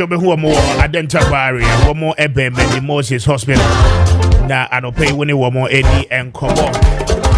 be who more identified one more ebe many Moses Hospital. Na anope woni wo mo eni enkomo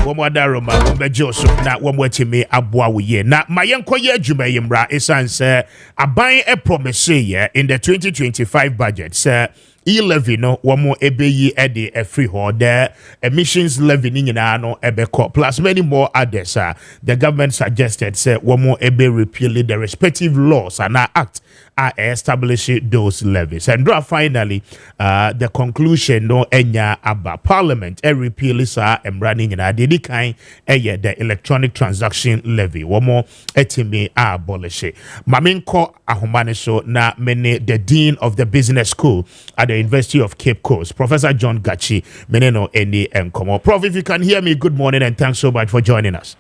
wo mo daroma wo bejo so na wo mo atimi aboa wo ye na mayenko ye adwuma yimra esanse aban e promise ye in the 2025 budget say e-levy no wo mo ebeyi e de free ho the emissions levy ni nyina no ebeko plus many more others the government suggested say wo mo ebe repeal the respective laws and act are establishing those levies. And finally, the conclusion no enya about Parliament a repeal is running in a dedicated the electronic transaction levy. One more etime abolish it. Maminko ahomaneso na mene the dean of the business school at the University of Cape Coast, Professor John Gachi meneno eni enkomo. Prof, if you can hear me, good morning and thanks so much for joining us.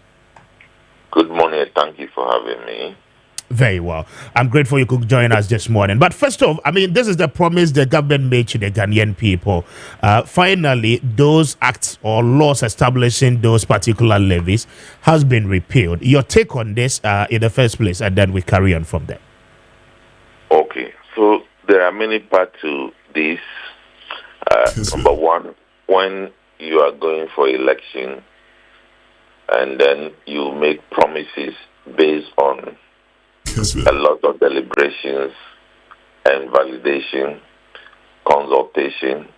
Good morning. Thank you for having me. Very well. I'm grateful you could join us this morning. But first off, I mean, this is the promise the government made to the Ghanaian people. Finally, those acts or laws establishing those particular levies has been repealed. Your take on this in the first place, and then we carry on from there. Okay. So there are many parts to this. Number one, when you are going for election and then you make promises based on a lot of deliberations and validation, consultation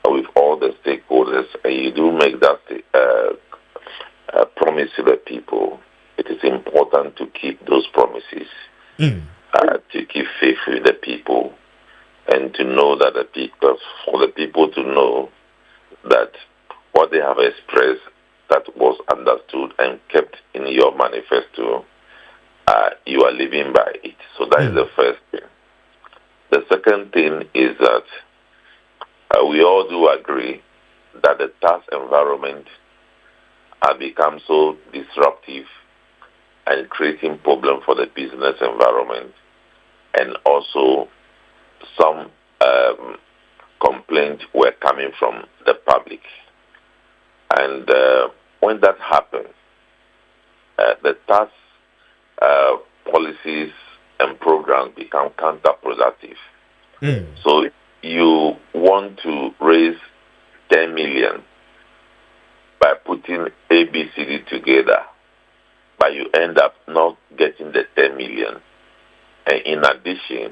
with all the stakeholders, and you do make that promise to the people, it is important to keep those promises, to keep faith with the people, and to know that for the people to know that what they have expressed that was understood and kept in your manifesto, you are living by it. So that is the first thing. The second thing is that we all do agree that the tax environment has become so disruptive and creating problem for the business environment, and also some complaints were coming from the public. And when that happened, the tax policies and programs become counterproductive. So you want to raise 10 million by putting ABCD together, but you end up not getting the 10 million. And in addition,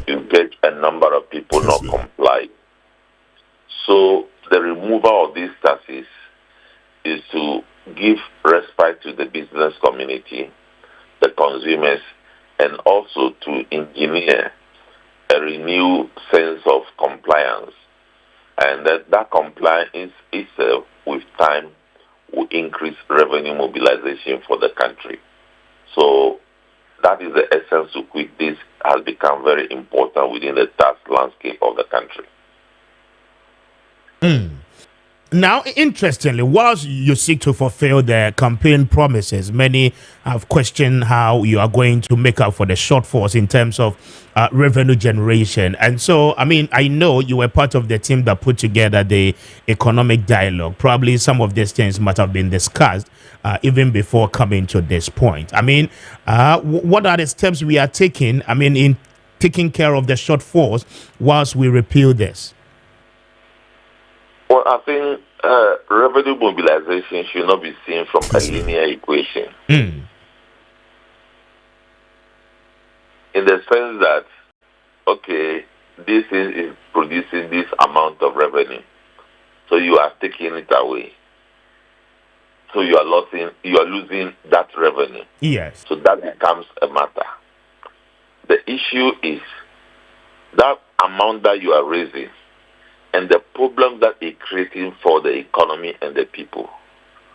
you get a number of people not comply. So the removal of these taxes is to give respite to the business community, the consumers, and also to engineer a renewed sense of compliance. And that compliance itself, with time, will increase revenue mobilization for the country. So that is the essence to which this has become very important within the tax landscape of the country. Now, interestingly, whilst you seek to fulfill the campaign promises, many have questioned how you are going to make up for the shortfalls in terms of revenue generation. And so, I mean, I know you were part of the team that put together the economic dialogue. Probably some of these things might have been discussed even before coming to this point. I mean, what are the steps we are taking, I mean, in taking care of the shortfalls whilst we repeal this? Well, I think revenue mobilization should not be seen from a linear equation. In the sense that, okay, this is producing this amount of revenue, so you are taking it away. So you are losing that revenue. Yes. So that becomes a matter. The issue is that amount that you are raising and the problem that it's creating for the economy and the people.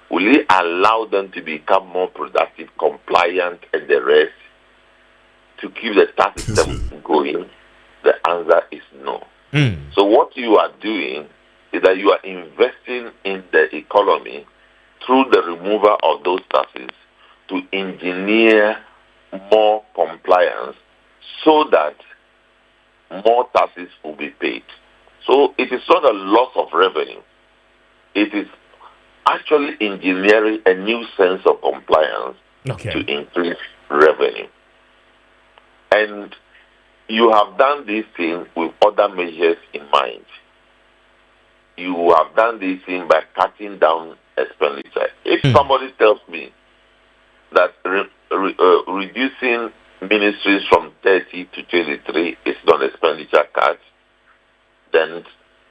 Will it allow them to become more productive, compliant, and the rest to keep the tax system going? The answer is no. So what you are doing is that you are investing in the economy through the removal of those taxes to engineer more compliance so that more taxes will be paid. So it is not a loss of revenue. It is actually engineering a new sense of compliance to increase revenue. And you have done this thing with other measures in mind. You have done this thing by cutting down expenditure. If somebody tells me that reducing ministries from 30 to 23 is not expenditure cut, then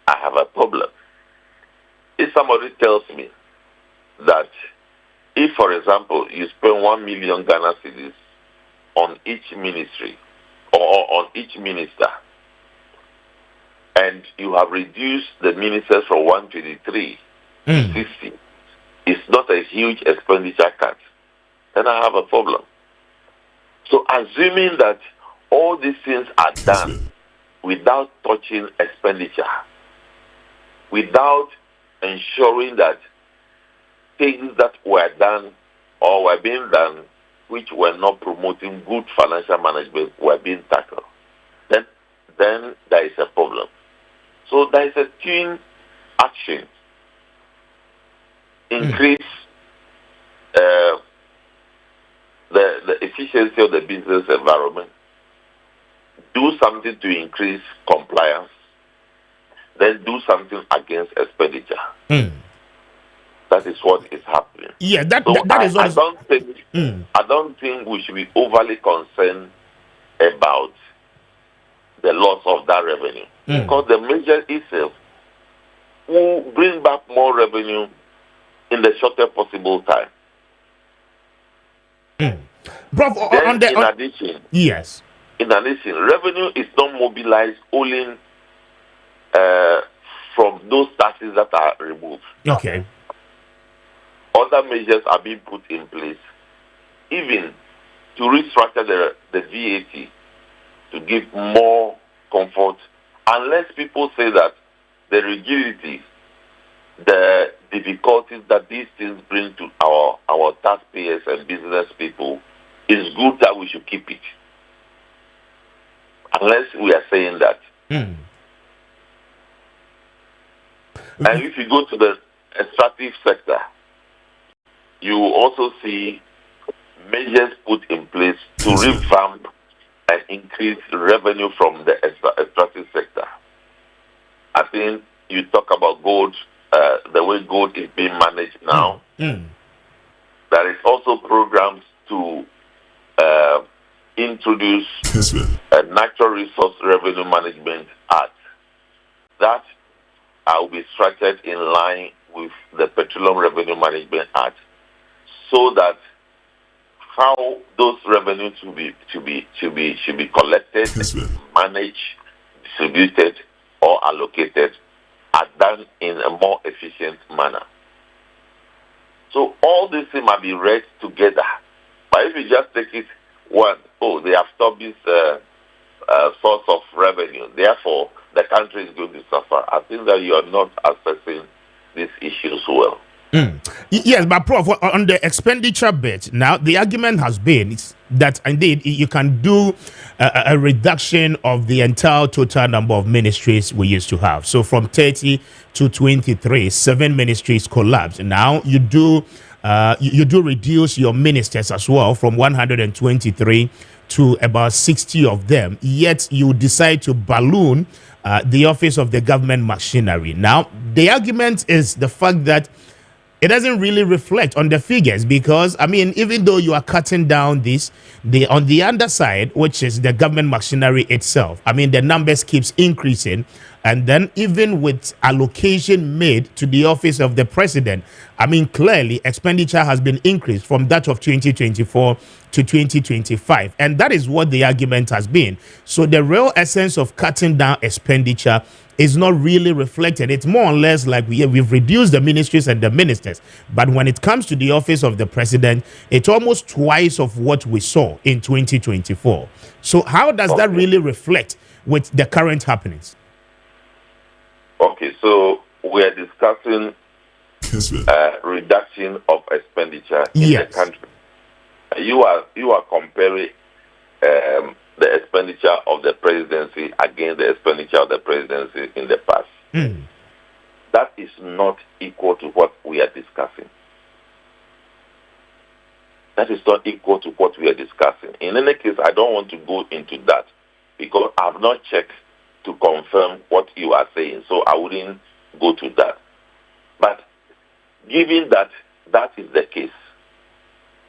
I have a problem. If somebody tells me that if, for example, you spend 1 million Ghana cedis on each ministry or on each minister, and you have reduced the ministers from 123 to 60, it's not a huge expenditure cut, then I have a problem. So assuming that all these things are done without touching expenditure, without ensuring that things that were done or were being done which were not promoting good financial management were being tackled, then there is a problem. So there is a twin action. Increase the efficiency of the business environment, do something to increase compliance, then do something against expenditure. That is what is happening. Yeah, that is I what I don't think we should be overly concerned about the loss of that revenue, because the measure itself will bring back more revenue in the shortest possible time. Prof, in addition, revenue is not mobilized only from those taxes that are removed. Okay. Other measures are being put in place, even to restructure the VAT to give more comfort, unless people say that the rigidity, the difficulties that these things bring to our taxpayers and business people is good, that we should keep it. Unless we are saying that. And if you go to the extractive sector, you will also see measures put in place to revamp and increase revenue from the extractive sector. I think you talk about gold, the way gold is being managed now. There is also programs to introduce a Natural Resource Revenue Management Act that will be structured in line with the Petroleum Revenue Management Act, so that how those revenues should be collected, managed, distributed, or allocated are done in a more efficient manner. So all these things might be read together. But if you just take it they have stopped this source of revenue, therefore the country is going to suffer, I think that you are not assessing these issues well. Yes, but Prof, on the expenditure bit, now the argument has been that indeed you can do a reduction of the entire total number of ministries we used to have. So from 30 to 23, 7 ministries collapsed. Now you do reduce your ministers as well from 123 to about 60 of them. Yet you decide to balloon the office of the government machinery. Now the argument is the fact that it doesn't really reflect on the figures, because I mean, even though you are cutting down this, on the underside, which is the government machinery itself, I mean, the numbers keeps increasing. And then even with allocation made to the office of the president, I mean, clearly expenditure has been increased from that of 2024 to 2025. And that is what the argument has been. So the real essence of cutting down expenditure is not really reflected. It's more or less like we've reduced the ministries and the ministers. But when it comes to the office of the president, it's almost twice of what we saw in 2024. So how does that really reflect with the current happenings? Okay, so we are discussing reduction of expenditure in the country. You are comparing the expenditure of the presidency against the expenditure of the presidency in the past. That is not equal to what we are discussing. That is not equal to what we are discussing. In any case, I don't want to go into that, because I've not checked to confirm what you are saying, so I wouldn't go to that. But given that that is the case,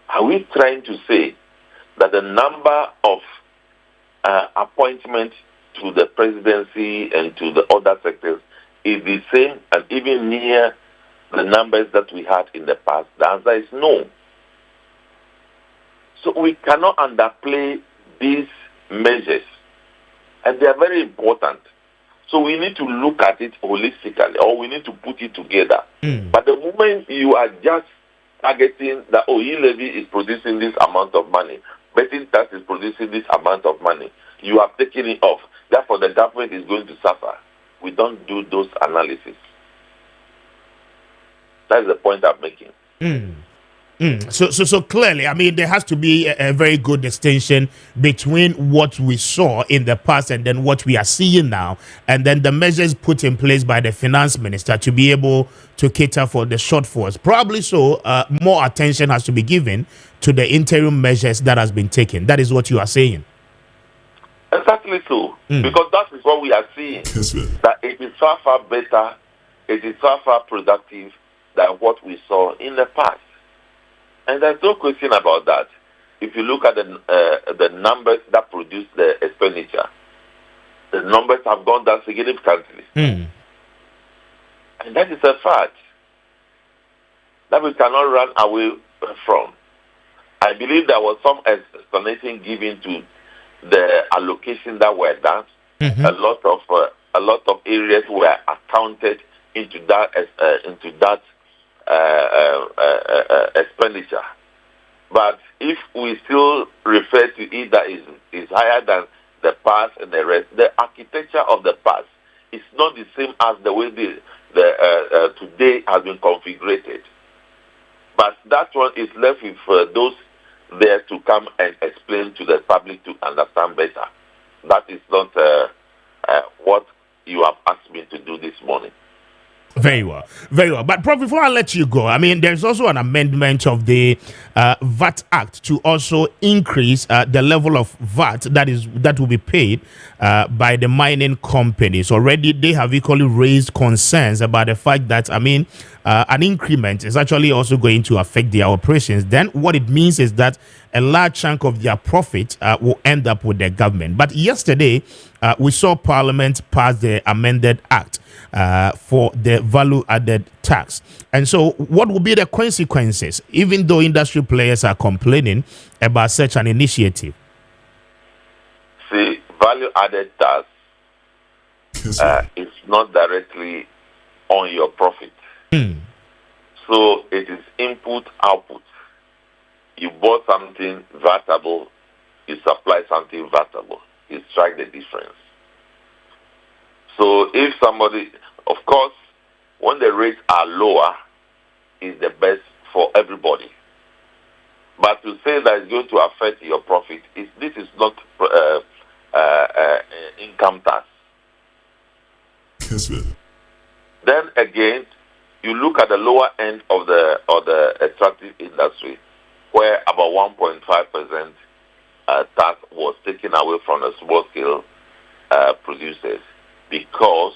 are we trying to say that the number of appointments to the presidency and to the other sectors is the same and even near the numbers that we had in the past? The answer is no. So we cannot underplay these measures, and they are very important. So we need to look at it holistically, or we need to put it together. But the moment you are just targeting that, e-levy is producing this amount of money, betting tax is producing this amount of money, you have taken it off, therefore the government is going to suffer. We don't do those analyses. That's the point I'm making. So clearly, I mean, there has to be a very good distinction between what we saw in the past and then what we are seeing now, and then the measures put in place by the finance minister to be able to cater for the shortfalls. Probably so, more attention has to be given to the interim measures that has been taken. That is what you are saying. Exactly so, because that is what we are seeing, that it is far, far better, it is far, far productive than what we saw in the past. And there's no question about that. If you look at the numbers that produce the expenditure, the numbers have gone down significantly. And that is a fact that we cannot run away from. I believe there was some explanation given to the allocation that were done. A lot of areas were accounted into that expenditure. But if we still refer to it that is higher than the past and the rest, the architecture of the past is not the same as the way the today has been configured. But that one is left with those there to come and explain to the public to understand better. That is not what you have asked me to do this morning. Very well, very well. But Prof, before I let you go, I mean, there's also an amendment of the VAT Act to also increase the level of VAT that will be paid by the mining companies. Already, they have equally raised concerns about the fact that, I mean, an increment is actually also going to affect their operations. Then what it means is that a large chunk of their profit will end up with the government. But yesterday, we saw Parliament pass the amended act for the value-added tax. And so what will be the consequences, even though industry players are complaining about such an initiative? See, value-added tax is not directly on your profit. So it is input-output. You bought something vatable, you supply something vatable. You strike the difference. So if somebody, of course, when the rates are lower, is the best for everybody. But to say that it's going to affect your profit, this is not income tax. Kessben. Then again, you look at the lower end of the extractive industry, where about 1.5% tax was taken away from the small scale producers, because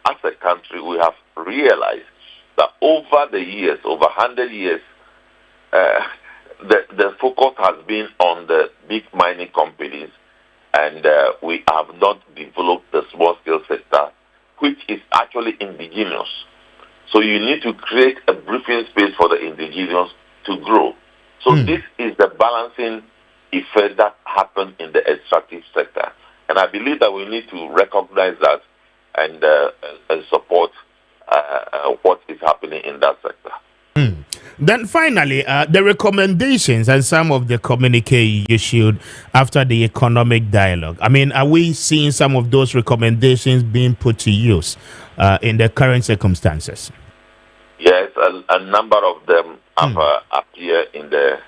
as a country we have realized that over the years, over 100 years, the focus has been on the big mining companies, and we have not developed the small scale sector, which is actually indigenous. So you need to create a breathing space for the indigenous to grow. So this is the balancing effect that happened in the extractive sector. And I believe that we need to recognize that and support what is happening in that sector. Then finally, the recommendations and some of the communique you issued after the economic dialogue. I mean, are we seeing some of those recommendations being put to use in the current circumstances? Yes, a number of them have appeared in the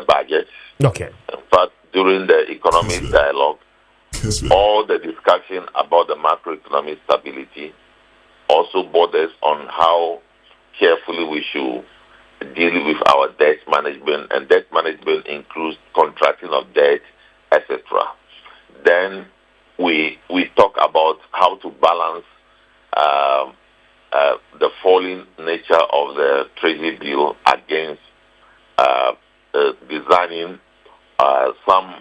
budget. Okay. In fact, during the economic dialogue, all the discussion about the macroeconomic stability also borders on how carefully we should deal with our debt management, and debt management includes contracting of debt etc. Then we talk about how to balance the falling nature of the Treasury bill against designing some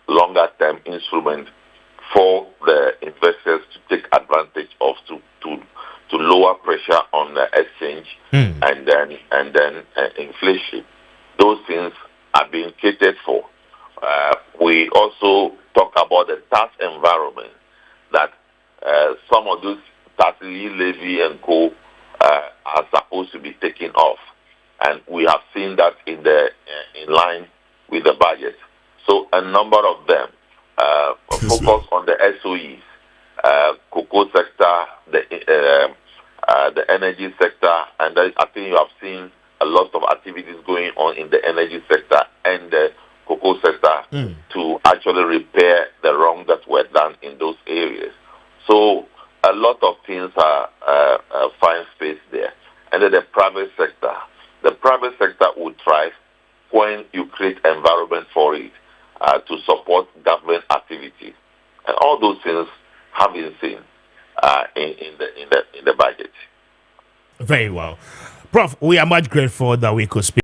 longer-term instrument for the investors to take advantage of to lower pressure on the exchange and then inflation. Those things are being catered for. We also talk about the tax environment, that some of those taxes, levy and co, are supposed to be taken off, and we have seen that in line with the budget. So a number of them focus on the SOEs, cocoa sector, the energy sector, and I think you have seen a lot of activities going on in the energy sector and the cocoa sector to actually repair the wrong that were done in those areas. So a lot of things are fine space there. And then the private sector will thrive when you create environment for it to support government activities, and all those things have been seen in the budget. Very well, Prof. We are much grateful that we could speak.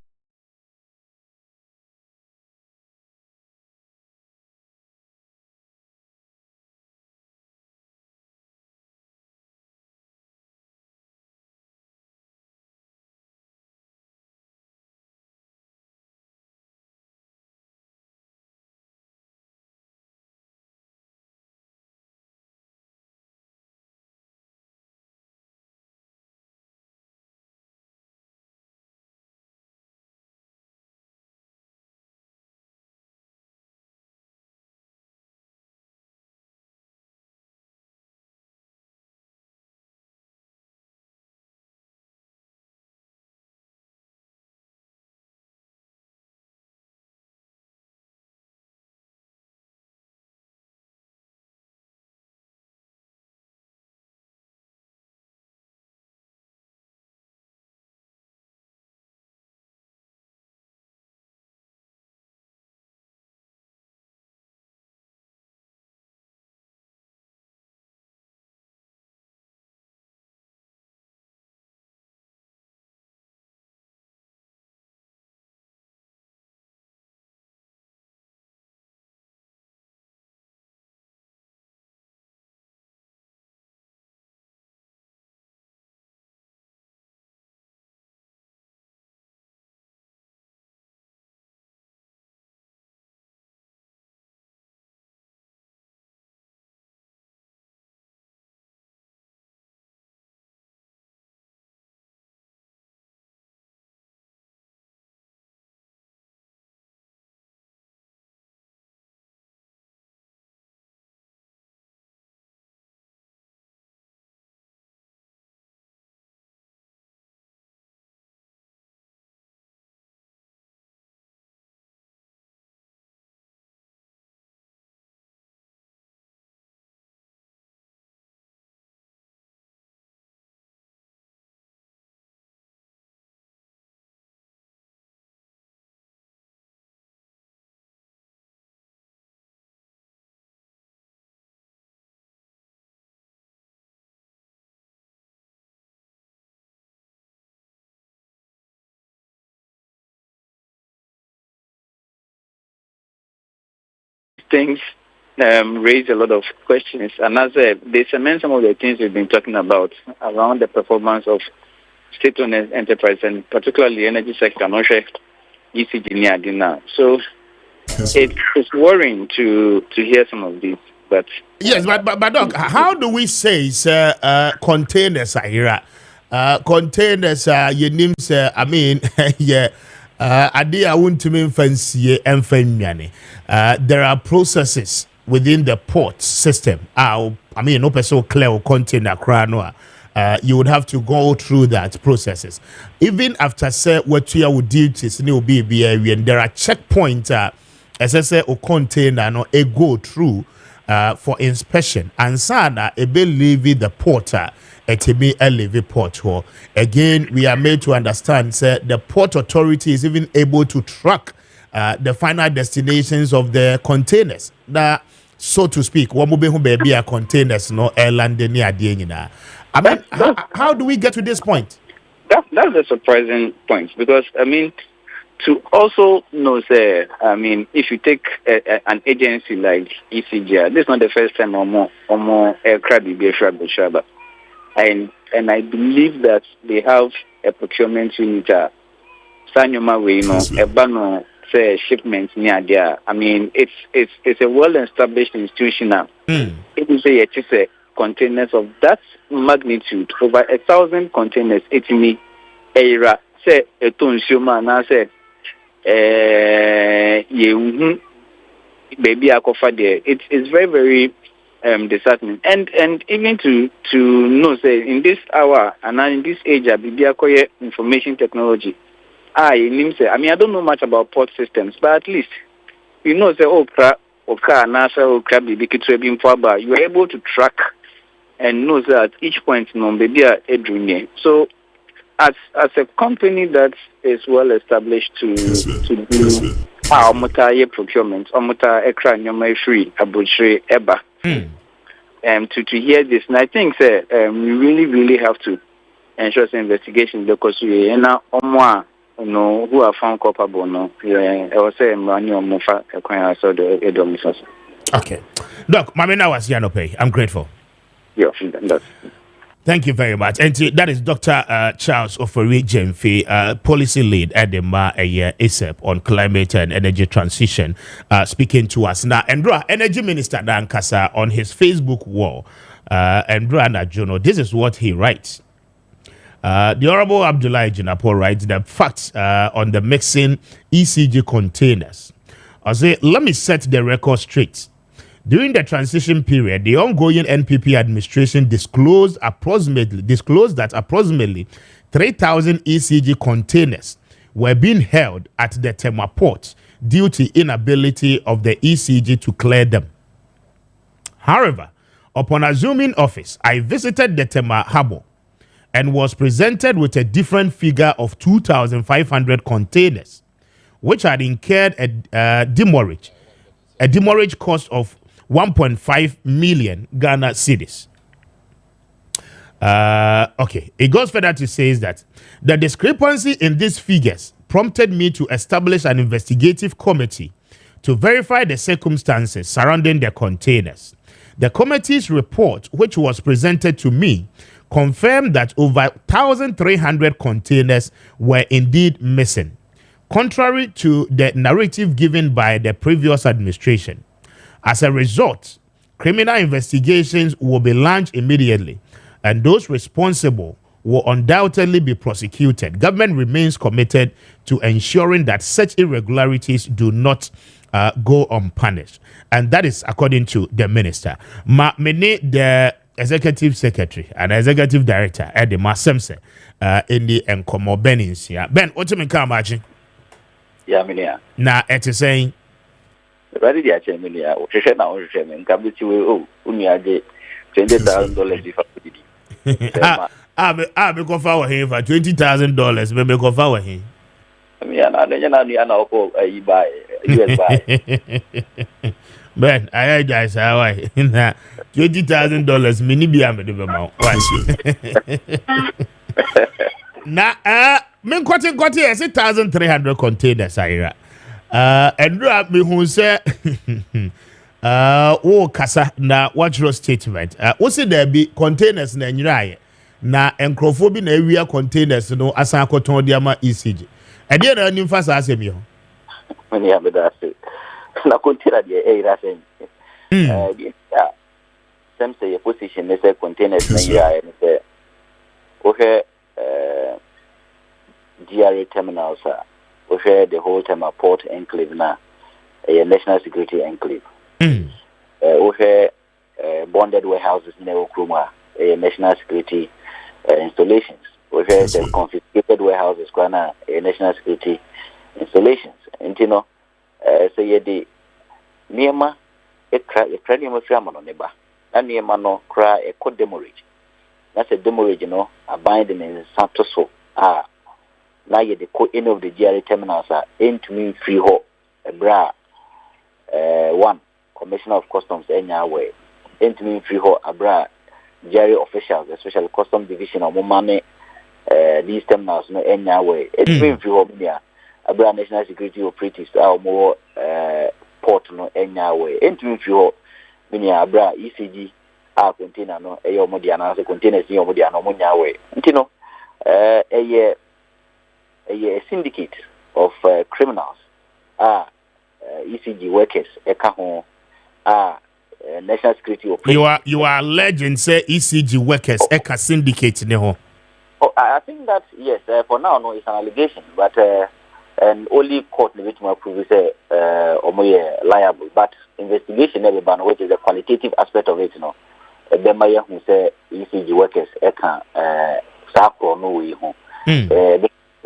Things raise a lot of questions, and as they cement some of the things we've been talking about around the performance of state-owned enterprise, and particularly the energy sector. Not sure ECG near dinner. So it's worrying to hear some of these. But yes, but Doc, how do we say containers are here? Containers are your names. I mean, yeah. There are processes within the port system. I mean, no person clear container crano. You would have to go through that processes. Even after say what you would duties new be and there are checkpoints as I say or container no a go through for inspection and sana a be leave the porter. Port. Again, we are made to understand the port authority is even able to track the final destinations of the containers. That, so to speak, what mobile baby are containers, no airland near the I mean, how do we get to this point? That's a surprising point, because I mean, to also know, say, I mean, if you take an agency like ECG, this is not the first time or more aircraft be Shaba. And I believe that they have a procurement unit, Sanyoma way, a banner, say, shipment near there. I mean, it's a well-established institution now. It is a containers of that magnitude, over 1,000 containers, it's me, era, say, a tonsuma, and I say, baby, I cover there. It's very, very disheartening. And even to know, say, in this hour and in this age, I be acquire information technology. I mean, I don't know much about port systems, but at least you know, say, you are able to track and know that each point, baby, so as a company that is well established to do our motor procurement, or motor ekra free abuchre eba, to hear this, and I think we really have to ensure some investigation, because we now who are found culpable. No, I was saying okay, Doc, Mamina was Yanope. I'm grateful. Yeah, thank you very much. And that is Dr. Charles Ofori Jemfe, policy lead at the ASAP on climate and energy transition, speaking to us now. Andra, Energy Minister Dan Kasa, on his Facebook wall, Andra Najono, this is what he writes. The Honorable Abdullah Jinapo writes the facts on the mixing ECG containers. I say, let me set the record straight. During the transition period, the ongoing NPP administration disclosed that approximately 3,000 ECG containers were being held at the Tema port due to inability of the ECG to clear them. However, upon assuming office, I visited the Tema Harbour and was presented with a different figure of 2,500 containers, which had incurred a demurrage cost of 1.5 million Ghana cedis. Okay, it goes further to say that the discrepancy in these figures prompted me to establish an investigative committee to verify the circumstances surrounding the containers. The committee's report, which was presented to me, confirmed that over 1,300 containers were indeed missing, contrary to the narrative given by the previous administration. As a result, criminal investigations will be launched immediately, and those responsible will undoubtedly be prosecuted. Government remains committed to ensuring that such irregularities do not go unpunished. And that is according to the minister. Many the executive secretary and executive director at the Masemse in the Enkomo Benins. Ben, what do you mean, yeah, Minia. Now, it is saying, Ready, the Achemilia, or Chesha now, and come to you, Unia, $20,000 if I did. I'll be for him for $20,000. Maybe go for him. I mean, I buy US buy. Ben, I heard that. How I $20,000 mini be am the amount. Now, men got it 1,300 containers. And me who say, oh, Kasa, na what's your statement? What's it there be containers na nyiraye na encrophobi na area containers no asan akoton diama ECG. E dey na nim fasa asem yo. Many have that. Na container dey area say. Yeah. Some say your position is a containers na nyiraye say. Okay, GRA terminals are the whole time a port enclave now, a national security enclave. Bonded warehouses in Okruma, a national security installations. The confiscated warehouses, a national security installations. And you know, say the Niema, a cranium of Yaman on Neba, and Niema no cry a code demurrage. That's a demurrage, you know, a binding in Santoso. Now, the co end of the GRA terminals are aimed to mean free hall. bra one Commissioner of Customs anyway. Entering free ho abra jury officials, especially Custom Division or money these terminals no anyway. Entering free ho media abra National Security Operatives or more port no anyway. Entering free ho media abra ECG container no ayo modiana containers ni modiana no munyawe. Ntino a syndicate of criminals ECG workers eka national security operators. You are alleging say ECG workers eka syndicate ne ho. I think that yes, for now no, it's an allegation, but and only court which may prove say liable. But investigation everybody, which is the qualitative aspect of it, Bemaya who say ECG workers eka sako no we ho.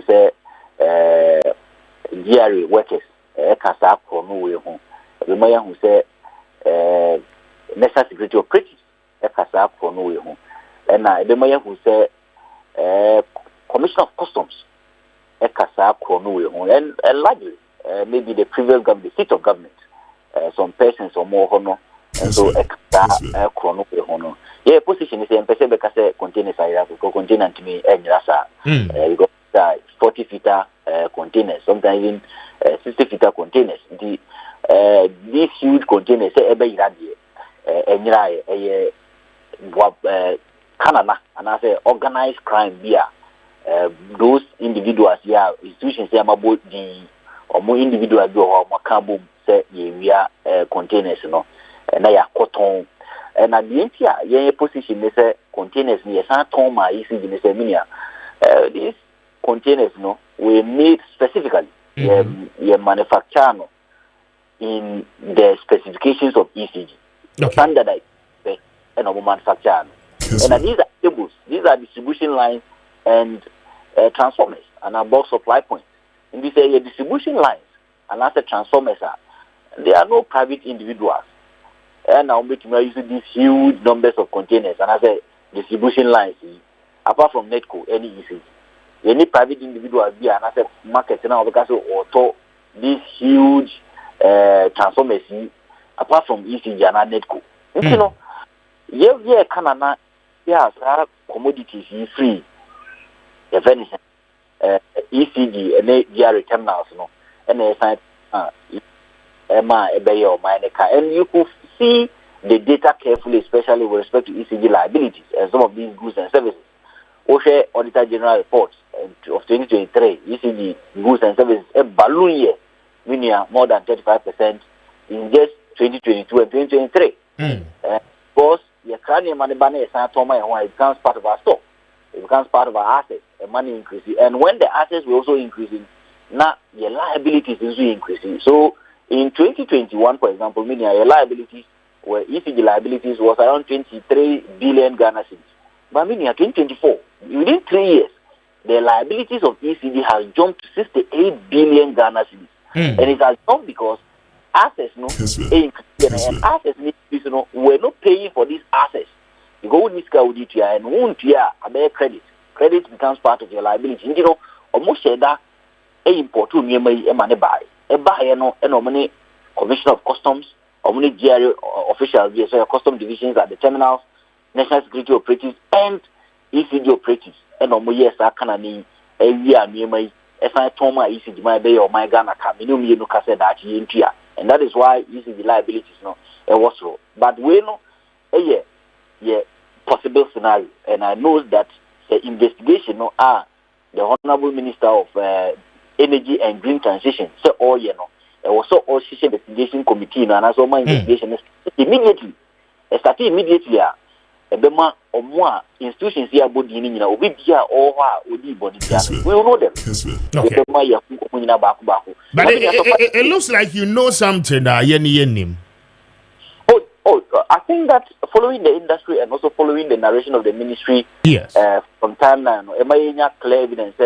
Say GRA workers eka sako no we ho. Bemaya who say national security operatives eka sako no we ho. And Bemaya who say Commissioner of Customs eka sako no we ho. And largely maybe the previous government, the seat of government, some persons or more honor. And so chrono hono. Yeah, position is empese because containers are container to me and rasa. We got 40 feet containers, sometimes even 60 feet containers. These huge containers say ebe iradi Canada and I say organized crime via those individuals yeah institutions say about the or more individuals do or makabum say we are containers and they are cotton. And at the end, yeah, position they say containers near Santon, my ECG, say, these containers, were made specifically, manufactured in the specifications of ECG, standardized and manufactured. And these are cables, these are distribution lines and transformers, and our bulk supply points. In this area, distribution lines and as transformers are, there are no private individuals. And now making using these huge numbers of containers and as a distribution lines apart from Netco, any ECG. Any private individual be an asset market now because of these huge transformers apart from ECG and Netco. Canada commodities free the venison ECG and GRA terminals and and you could see the data carefully, especially with respect to ECG liabilities and some of these goods and services. OSHA Auditor General reports of 2023, ECG goods and services a balloon year, meaning more than 35% in just 2022 and 2023. Because your cranium money banner is not it becomes part of our stock, it becomes part of our assets, and money increases. And when the assets were also increasing, now your liabilities is also increasing. So in 2021, for example, meaning your liabilities where ECG liabilities was around 23 billion Ghana cedis. But meaning 2024, within 3 years, the liabilities of ECG has jumped to 68 billion Ghana cedis. And it has jumped because assets, and assets we're not paying for these assets. You go with this guy with it and won't a credit. Credit becomes part of your liability. Almost said that import to me money buy. Many Commissioner of Customs, or many GRA officials, custom divisions at the terminals, national security operatives, and ECG operatives. And yes, I can a year near my Toma ECG my bay or my Ghana that and that is why ECG liabilities also. But we know a possible scenario, and I know that the investigation the Honorable Minister of Energy and Green Transition, so there was also investigation committee, and as all my investigation immediately. Started immediately. Ebema or more institutions here about the Nina, we be here or we will know them. Okay. But it looks like you know something, Yenny. I think that following the industry and also following the narration of the ministry, yes, from time now, clear evidence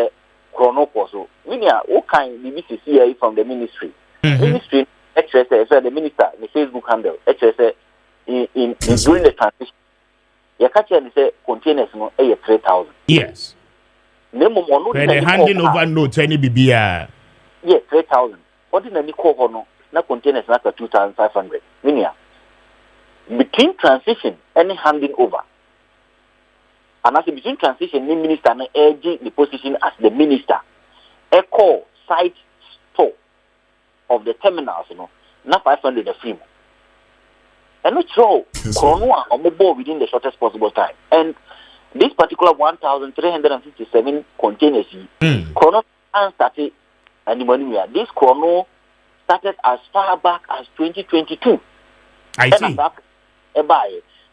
chronoposo. What kind of BBC here from the ministry? Ministry, HSA, the minister, the Facebook handle, HSA, in during the transition. You catch and say containers 3,000. Yes. When the handing over notes any BBR. Yes, 3,000. ordinary co na containers na 2,500. Minia. Between transition and handing over. And as between transition, the minister and the position as the minister, a call site store of the terminals, na 500 a free. And not throw Chrono on the board within the shortest possible time. And this particular 1,357 containers, Chrono started and this Chrono started as far back as 2022. I see.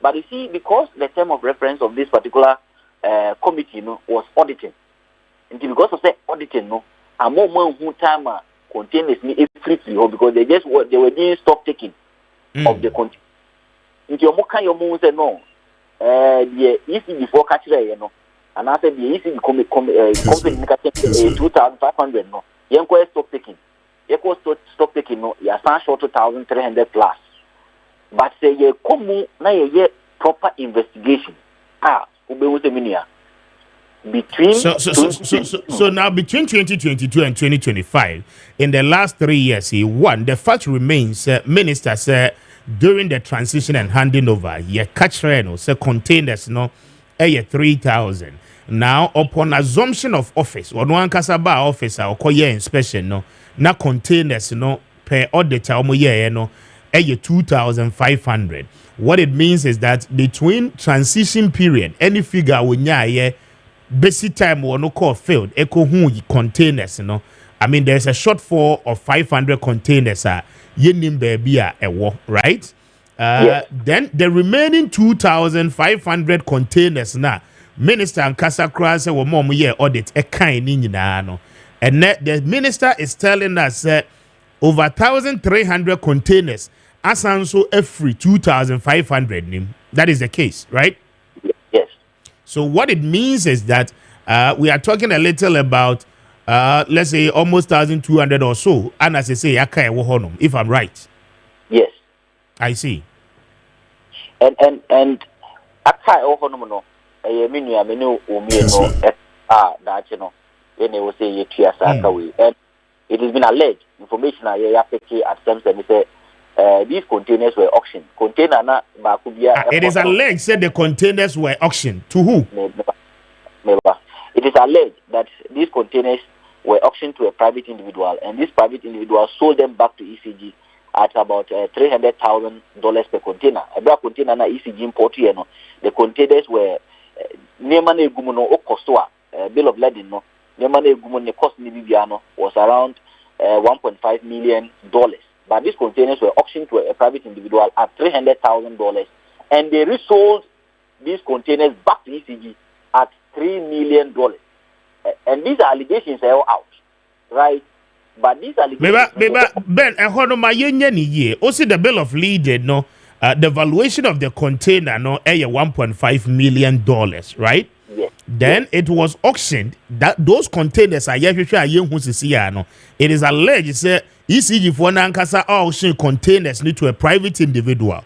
But you see, because the term of reference of this particular committee was auditing, and because of that auditing, a more who time containers free because they were doing stock taking of the containers. Into your moka your moon said no, the easy before catching and after the easy company 2,500 no, Yanko stock taking, Yanko stock taking no, ya san short 2,300 plus. But say ye come na ye proper investigation. Between so now between 2022 and 2025, in the last 3 years, the fact remains, Minister said during the transition and handing over, ye catch say containers 3,000. Now upon assumption of office, or one kasaba officer or koye inspection na containers per auditor omo ye 2,500. What it means is that between transition period, any figure when ye basic time or no call failed, echo who containers, I mean, there's a shortfall of 500 containers, yenim baby a war, right? Yes. Then the remaining 2,500 containers now, Minister and Kasakra say, well, mom, yeah, audit a kind in no. And the minister is telling us over 1,300 containers, as also every 2,500. That is the case, right? Yes. So what it means is that we are talking a little about, let's say, almost 1,200 or so. And as I say, if I'm right. Yes. I see. And akai ohonom no menu that when they will say you and it has been alleged information at some and say these containers were auctioned. Container na it is alleged said the containers were auctioned to who? It is alleged that these containers were auctioned to a private individual, and this private individual sold them back to ECG at about $300,000 per container. A black container na ECG import the containers were Nemane Gumuno Okostoa, bill of lading no. Nemane Gumuno cost Nibiano was around $1.5 million. But these containers were auctioned to a private individual at $300,000, and they resold these containers back to ECG at $3 million. And these allegations are all out, right? But these allegations... Ben, also the bill of lading, no, the valuation of the container, no, $1.5 million, right? Yes. Then it was auctioned. That those containers are no. It is alleged, say, ECG for Nankasa auction containers need to a private individual.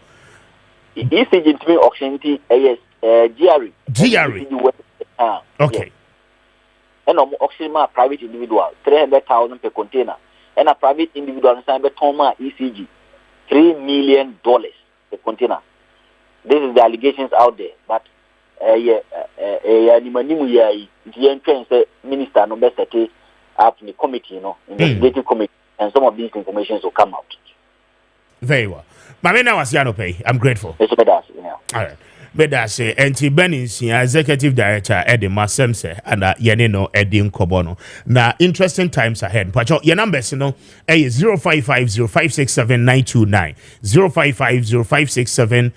ECG to me auction yes, GRE. Okay. And auction ma private individual 300,000 per container, and a private individual signed Toma ECG $3 million per container. This is the allegations out there, but minister no best set up in the committee, investigative committee, and some of these information will come out. Very well. Mamena was Yanope. I'm grateful. Yes, all right. But that's it. And Benin's executive director Eddie Masemse and Yanino Eddie Kobono. Now, interesting times ahead. But your numbers, 05505679229, 05505679229,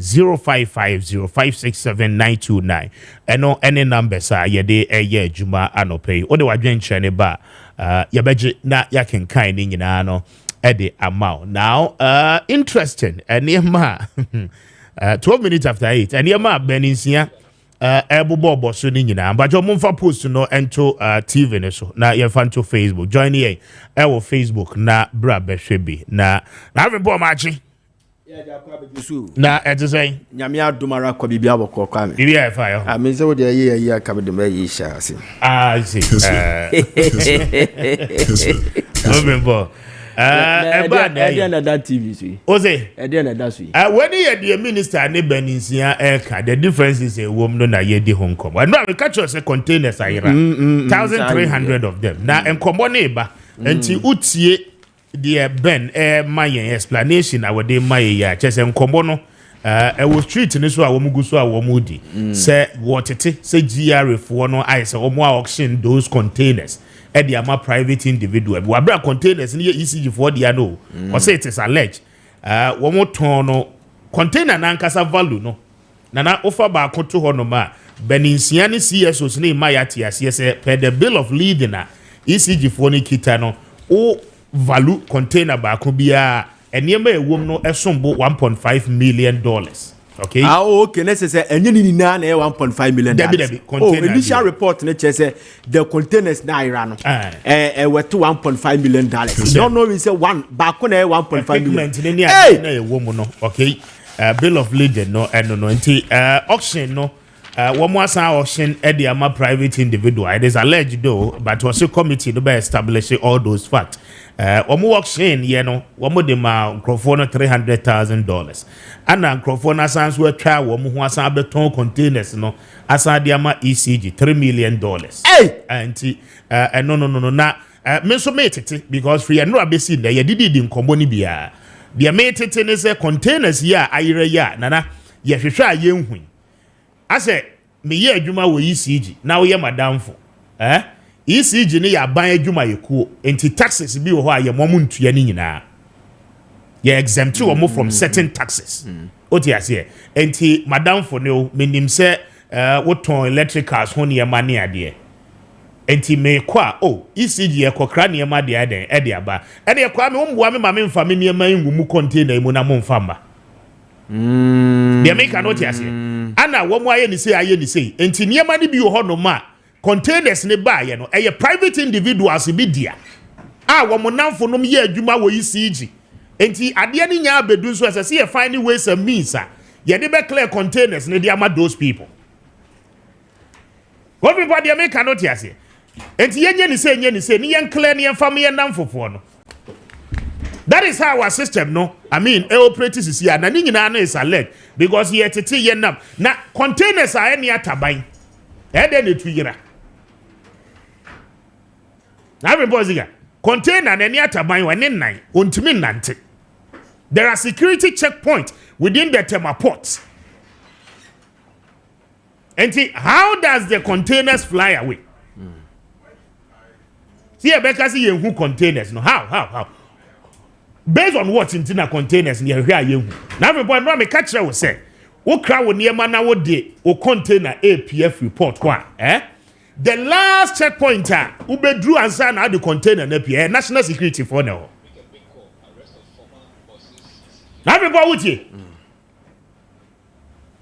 05505679229. And no any numbers are ye Juma anope. Ode wadwen chene ba yabeji na yaken kind in Eddie Amau. Now, interesting. And 12 minutes after 8, and Yama Beninsia, Ebobo Sunina, but your Mumfa post to know ento TV so na your fan to Facebook. Join ye, our Facebook na bra beshebi na having poor matching. Na to say, Yamia Dumara Kobibia Kwame. Bibia fire. I mean, so the year covered the May shall see. I see. Remember. That TV see. Ose. That see. When the minister and Beninsia Eka, the difference is a woman na ye di Hong Kong. I know we catch us a containers I 1,300 of them. Now en komboneba enti utie the Ben my explanation our day my ya just en kombono I was treating this wa womu guso a womu di. Say what it say GRA for no I say omo auction those containers. Edi ama private individual. We abra containers ni ECG for the ano. Or say it is alleged. One more ton container na nkasa value no. Na offer ba konto ho no ma. Beninsiani CSOs ni mayati asese per the bill of lading na ECG for ni kita no. O value container ba ko bia enema ewom no esombo $1.5 million. Okay. Okay. Necessary. And you need na $1.5 million. Initial report say the containers na Iran. Were to $1.5 million. No, we say one back on $1.5 million. Hey, woman no. Okay. Bill of lading no and no. Auction no. One more auction at the ama private individual. It is alleged though, but was a committee to be establishing all those facts. One more auction, you know, one more demand microphone $300,000. And a microphone as we try one more was a beton containers, no, as a diama ECG $3 million. Hey, and no. Now, so made it because free and no abesin there. You did it in Comboni Bia. The made it in a containers, ya, nana, you try young. I say, me ye juma wo ECG. Now ye madam for. ECG ni ya ban juma ye kuo. Enti taxes bi wo ho a ye momu ntua ni nyina. Ye exempt wo from certain taxes. Oti ase. Enti madam for no menim se wo ton electricals ho ne ye mane ade. Enti me kwa ECG ye kokra ne ye ma de aden e de aba. E de kwa me omboa me ma me mfa me ne ma ngumu container mu na mo mfa mba. They make a note as Anna, one way any say, and Tinia ni bi ho no ma containers ne buy, you know, a private individuals be dear. One more now for no year, Juma wo ECG. And he at the end ya bedun so as I see a finding ways and means, sir. Ye never clear containers ne dear those people. Everybody make a note as and yen say, ni yan clear ni family and down for no. That is how our system, no. I mean, operators is here. Na nyina is alleged because here tete yenam. Na containers are any ataban. Ede ne tuyira. Na everybody here. Container na any ataban wa nine. Untimi nante. There are security checkpoints within the Tema ports. And see, how does the containers fly away? See, Rebecca see who containers. No, how? Based on what in tina containers near here you. Now everybody no me catch will say. O crowd wo near man na wo de o container APF report kwa. The last checkpoint ubedru ansa na the container na pie national security for now. Now everybody with you.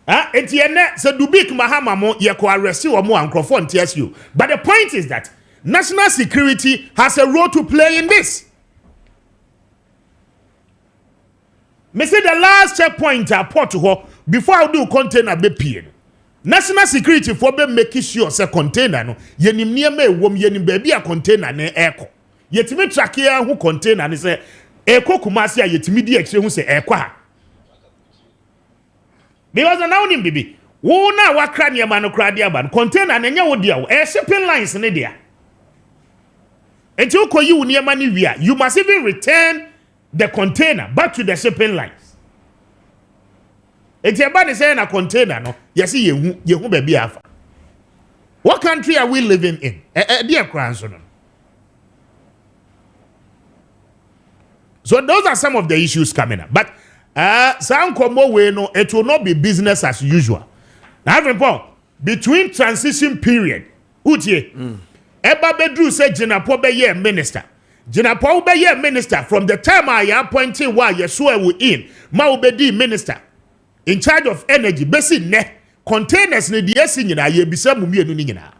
Enti ene se dubik mahama mo ye ko arrest wo mo ankrofo ntias you. But the point is that national security has a role to play in this. Me say the last checkpoint port to her before I do container be pay. National security for be making sure say container no yenim niam wom yenim baby a container na eko. Yetimi track here who container and say eko kumasi a yetimi di extre who say eko ha. Because now nim bibi. Wo na wakra niam no kra dia ban container na nya wo dia wo shipping lines ne dia. Until ko you niam ni wia you must even return the container back to the shipping lines. It's about saying a container, no? Yes, you baby afa. What country are we living in? Dear grandson. So those are some of the issues coming up. But some combo way no, it will not be business as usual. Now, between transition period, Utie, Eba Bedru said Jinapo be ye minister. Jinapo be ye minister from the time I appointed while Yeshua will in, Maubedi minister in charge of energy, basic ne containers ne diesi nyina ye bisa mumie no nyina.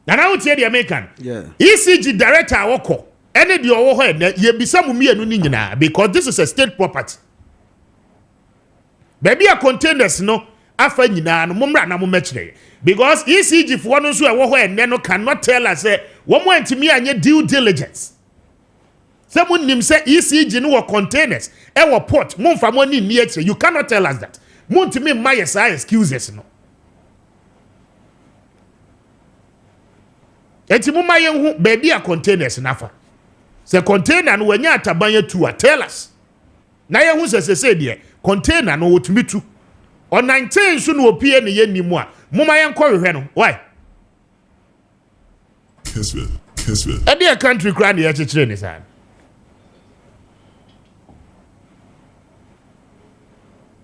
Na na utie the American. Yeah. ECG director woko. Ene di owo ho ene ye bisa mumie no nyina because this is a state property. Baby a containers no afa nyina no mumra na mumekire because ECG for no so ewo ho ene no cannot tell us say One more to me and your due diligence. Someone named say ECG no containers, our port, moon from money near you. You cannot tell us that. Moon to me, my excuses no. Eti mu ma yen hu baby a containers nafa. Se container no wanya atabanye tu tell us. Na yen hu se de container no wotumi tu. On 19 so no opie ne yen nimu a mu ma yen kɔ hwehwɛ no. Why? Kessben. Ade a country kra na ye kyekere ne san.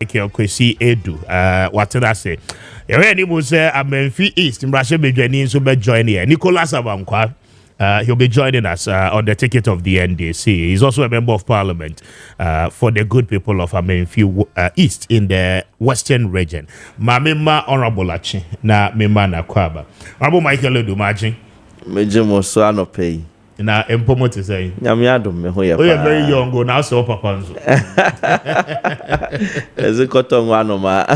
Kwesi Edu what did I say? You already was Amenfi East in Russia Bedwani so be join here. Nicholas Abankwa he'll be joining us on the ticket of the NDC. He's also a member of parliament for the good people of Amenfi East in the Western region. Mamima Honorable Achi na Mima na Kwaba. Honorable Michael Edu Majin. Mejimo so anopay. Na empomo to say nyamiadom me ho ye pa. Oh, you're very young go now so papa nso. Ezikoto nwanoma.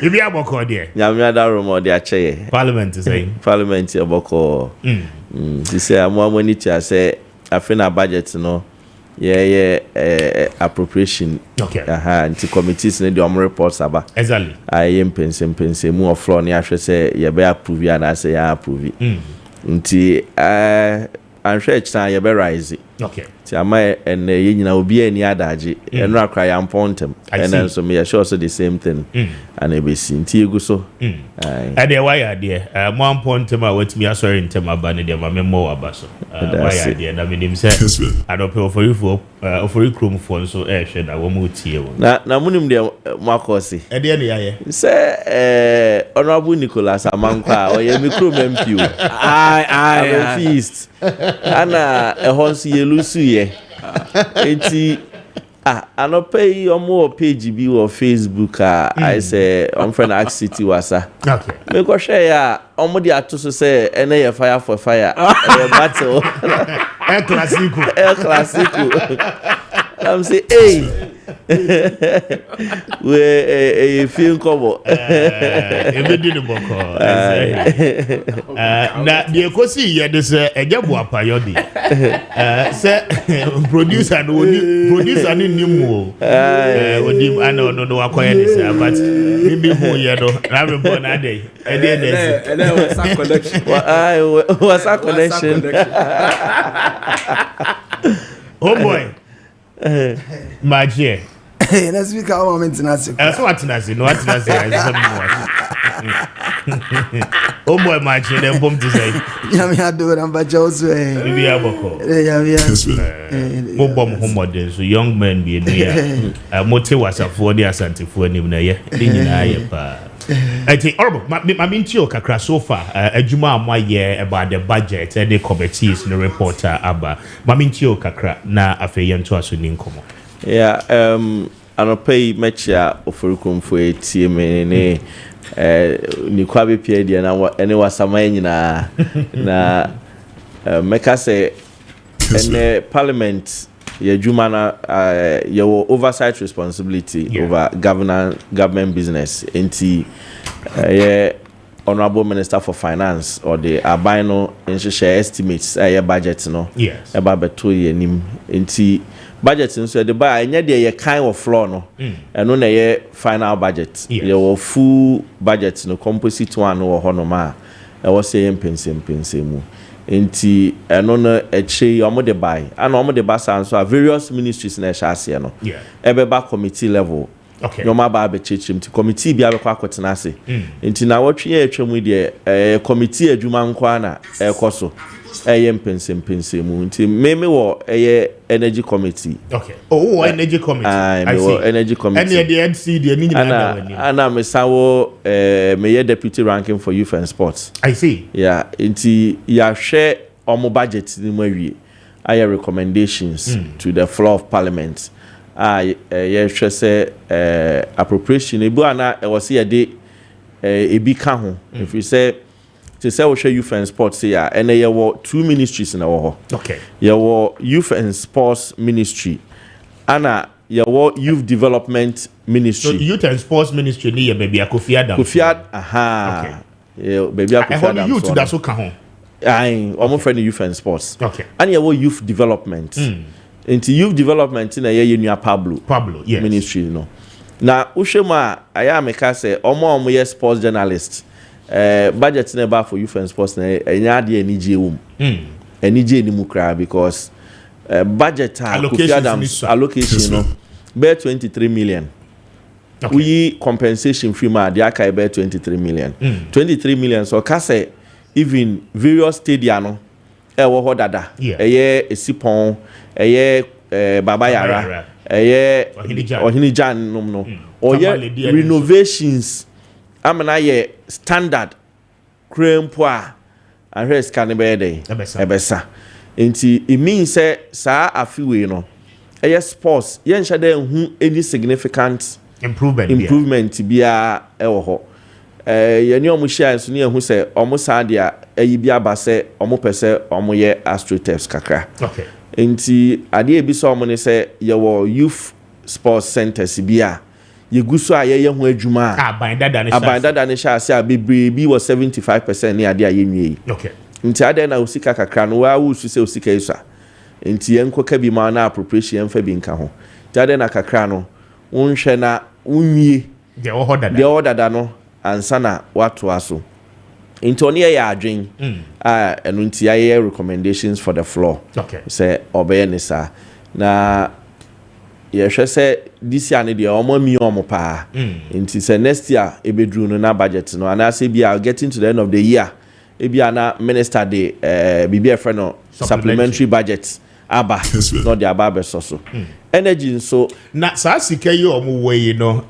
You be aboko there. Nyamiada romo de ache. Parliament to say. Parliament aboko. This say amwamoni tia say afina budget no. Appropriation. Okay. Anti committees ne the reports aba. Exactly. Aye pense mu of floor ne ahwe say ye be approve ya na say ya approve. Nti anhwe ekita ye be rise. Okay. Ti ama en ye nyina obi ani adaje eno akra ya mpontem and so me sure so the same thing and e be si nti egu so and the why there mo mpontem a watimi asori ntem aba ne de ma memo aba so why there na menim say adope ofori krom fo so hwe na wo mu tie wo na munim de makosi e de ne yaye say honorable Nicholas Amankwa o ye mi krom MP o I feast ana ehonsi yelusu ye enti anopay omo page bi o Facebook I say on friend Act City wasa okay me ko hwe ya omo di atoso say ene ye fire for fire battle El Clasico I'm say hey we feel cover everything the boko na the ekosi ye this ejebu apayodi say producer no nimu odi ana no akoye this but maybe who ye do na be born na day and was a connection was a connection oh boy Maakye. Let's speak our maintenance. So what no oh boy, Maakye, then bomb to say. Yamia do number Jose. Maybe aboko. Mo bomb homo so young men be near. Mote was a for the asante for him na ye. I think horrible. My mintio kakra so far. Ejuma amwaye about the budget and the committees in the reporter aba. My mintio kakra na afeyen to aso ni nkomo. Yeah, anopay mecha ofurukum for TM ne ni kwabe pie dia na ene wasama nyina na meka say ene parliament ye juma na your oversight responsibility over government business enti honorable minister for finance or the abino share estimates budget no yes eba beto ye nim enti budget nso de ba enya de ye kind of floor no eno na ye final budget ye wo full budget no composite one no ho no ma e wo say pense mu enti eno no eche omo de buy and omo de basa nso various ministries na ehase no ebe ba committee level okay no ma ba be chechim ti committee bi abekwa kwotena ase enti na wotwe ye atwam de committee adwuma nkwa na ekoso pense mu nti meme wo energy committee okay energy committee I see energy committee and the NC the ni ana me sawo me deputy ranking for youth and sports I see yeah nti ya hwe omo budget ni mawie aya recommendations to the floor of parliament ye hwe say appropriation ebu ana e was ye de ebi ka ho if you say to say we show youth and sports here and there were two ministries in our okay there were youth and sports ministry and there were youth development ministry so youth and sports ministry ni baby Kofi Adam aha okay baby akufo youth that so ka ho I'm friend youth and sports okay and you youth development into youth development na ye nua Pablo yes ministry no na ushema aya meka say omo ye sports journalist budget na ba for youth and sports na enya de anije wom anije ni mu kra because budget allocation no be 23 million okay. We compensation free ma the aka be 23 million 23 million so ka say even various stadia no wo ho dada eye esipon eye baba yara eye ohinijan no oye renovations amana ye standard krempo a ahwe scan be dey ebesa enti it means say sa afiwe no eye sports ye nhyɛ dey hu any significant improvement bia ewo ho ye ni omo share so ni ehu se omo sadia ayi bia ba se omo pese omo ye astroturfs kakra okay enti ade e bi so omo ne se ye wo youth sports centers bia ye guso a ye ho adwuma abandada ne sha se abebre bi was 75% ni ade a ye nwie okay enti ade na osika kakra no wa wusu se osika iso enti yenko ka bi ma na appropriation fa bi nka ho enti ade na kakra no unhwe na unwie de o dada no ansana watu aso into oni ya adwen enu nti ya recommendations for the floor okay say obey ni sa na ye hwe say this year ne de omo pa nti say next year ebedru no na budget no and I say be getting to the end of the year ebia na minister de bibia friend no supplementary budget aba no the aba be so energy so na sa sika yi omo we no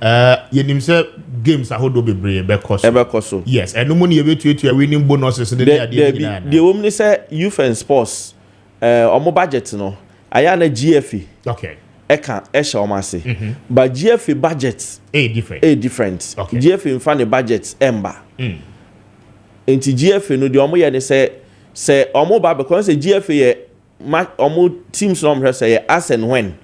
yenim say games ahodo bebre be koso yes eno mo ne ye betuatua winning bonuses de ade nyina the woman say youth and sports omo budget no aya na GFA okay eka ehye omo ase but GFA budget different okay. GFA in fan budget emba enti GFA no de omo ye ne say omo ba because say GFA ye omo teams no mhwe say as and when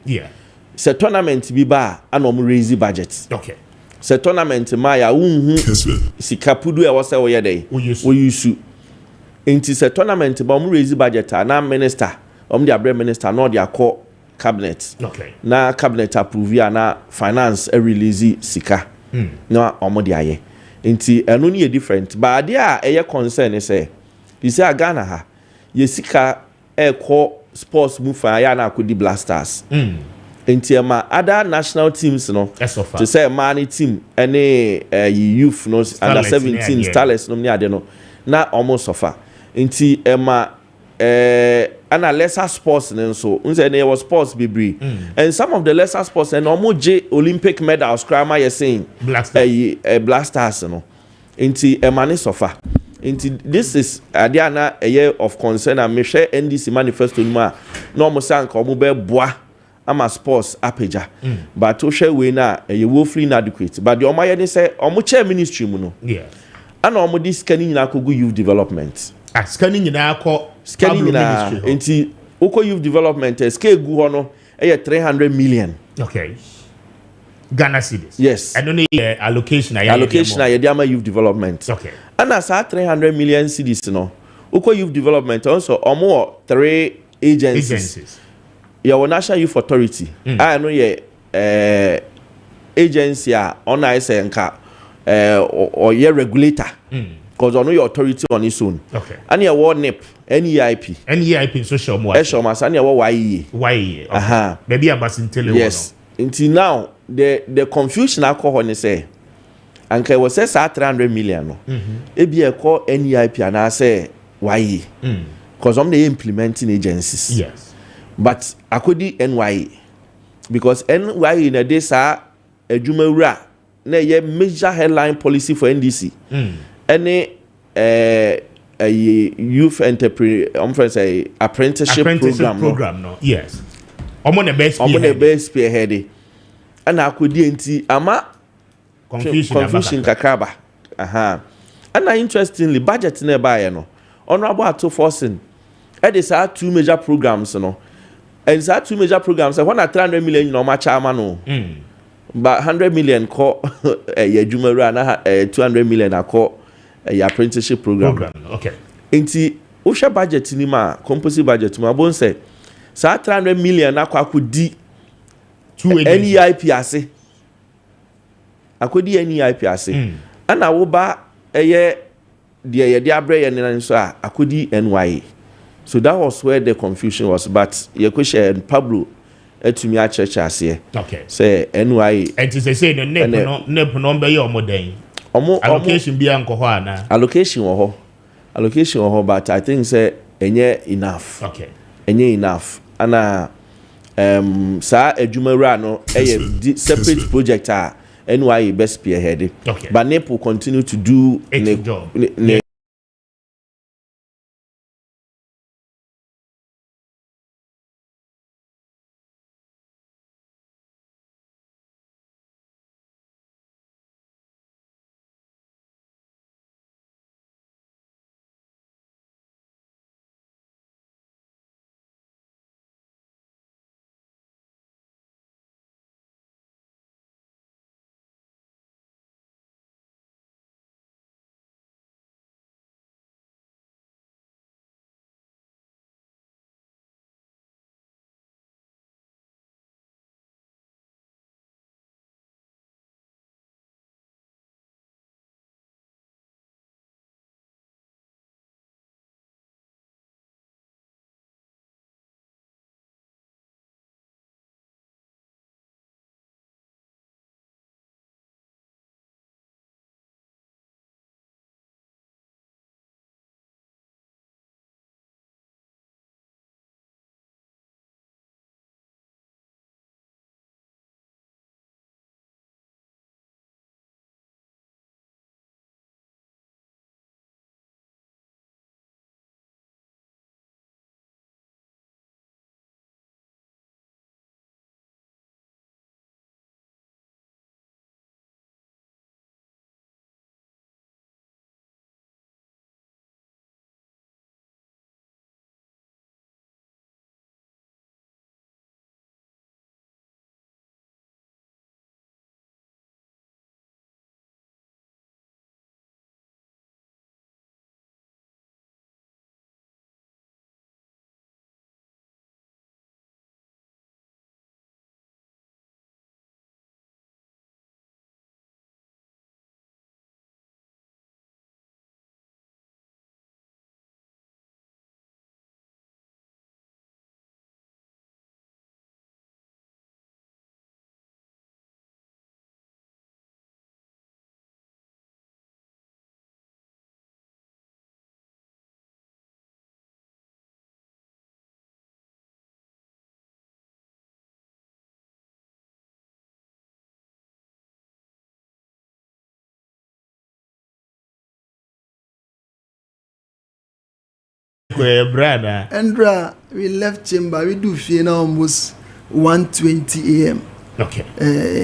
say tournament bi ba ana omo raise budget okay say tournament ma ya unhu sikapudu e wo say wo ye dey wo yusu enti say tournament ba omo raise budget na minister omo the abre minister no the akọ cabinet okay na cabinet approve ya na finance e release sika na omo the aye enti eno ni different but ade a eye concern is say you say Ghana ha ye sika e sports move ya na akodi blasters enti ma other national teams no to say man team any youth no under 17 starlets no ni ade no na almost suffer enti ma ana lesser sports so unse na was sports bebre and some of the lesser sports and almost J Olympic medals crama you saying blasters no enti man suffer Into this is Adiana a year of concern and me share NDC manifesto ma no mo say anka omo be boa ama sports apeja but to share we na a woefully inadequate but the omo ye say omo chair ministry mu no ana omo this scanning na ko youth development scanning na ko scanning na enti oko youth development scale gu ho no e 300 million okay Ghana cedis. Yes. And only allocation I ama youth development. Okay. And as 300 million cedis no. Uko youth development also omo 3 agencies. Your National Youth Authority. I know ye agency on I say nka or ye regulator. Because I know your authority on its own. Okay. And your ward NEP, NEIP social mo. And your YE. Aha. Maybe a basin tell you. Yes. Until now the confusion alcohol ne say anka was say 300 million no e bi e call NEIP and I say why because I'm the implementing agencies yes but akodi NYE because NYE na dey sa adwuma wura na ye major headline policy for NDC any youth entrepreneur apprenticeship program no yes omo the best spearhead ana akodi enti ama confusion kakraba ana interestingly budget na buy no honorable ato forcing e dey say 2 major programs no and say 2 major programs when 300 million no ma chama no but 100 million ko ye adwuma ru na 200 million akọ apprenticeship program. Okay. Nti wo hwe budget ni ma composite budget ma bon say sa 300 million akwakodi NEIP ase akodi NEIP ase ana wo ba eye de ye de abre ye nan so akodi NYA. So that was where the confusion was, but ye question Pablo etumi a church ase. Okay. Say NYA and to say no nep no be your moden allocation bi anko ho ana allocation wo ho but I think say enye enough. Okay. Enye enough ana sa adwumawura no separate project NYA best spearhead. Okay. But NEP will continue to do its job. Brother. Andra, we left chamber. We do feel now almost 1:20 a.m. Okay.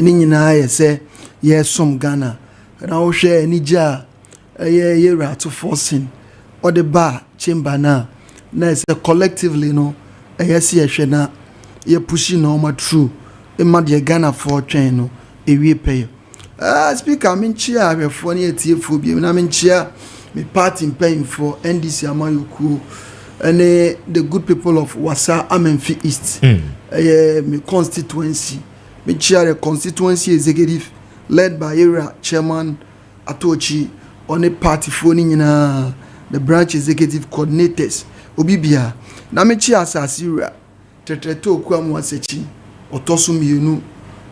Ninyina say yes some Ghana. Now share Nija. Yeah, to forcing or the bar chamber now. Now say collectively no. Yes, yes, na. You pushing normal true. Imagine Ghana for train no. We pay. Speaker, I'm in chair. We're funny at TFO. I'm in chair. Me party paying for NDC Amayuku and the good people of Wasa Amenfi East. Me constituency. Me chair the constituency executive led by area chairman Atochi on a party phoning in the branch executive coordinators. Obibia. Na me chair asasira. Tetreto kwamu wasechi. Otosu miyenu.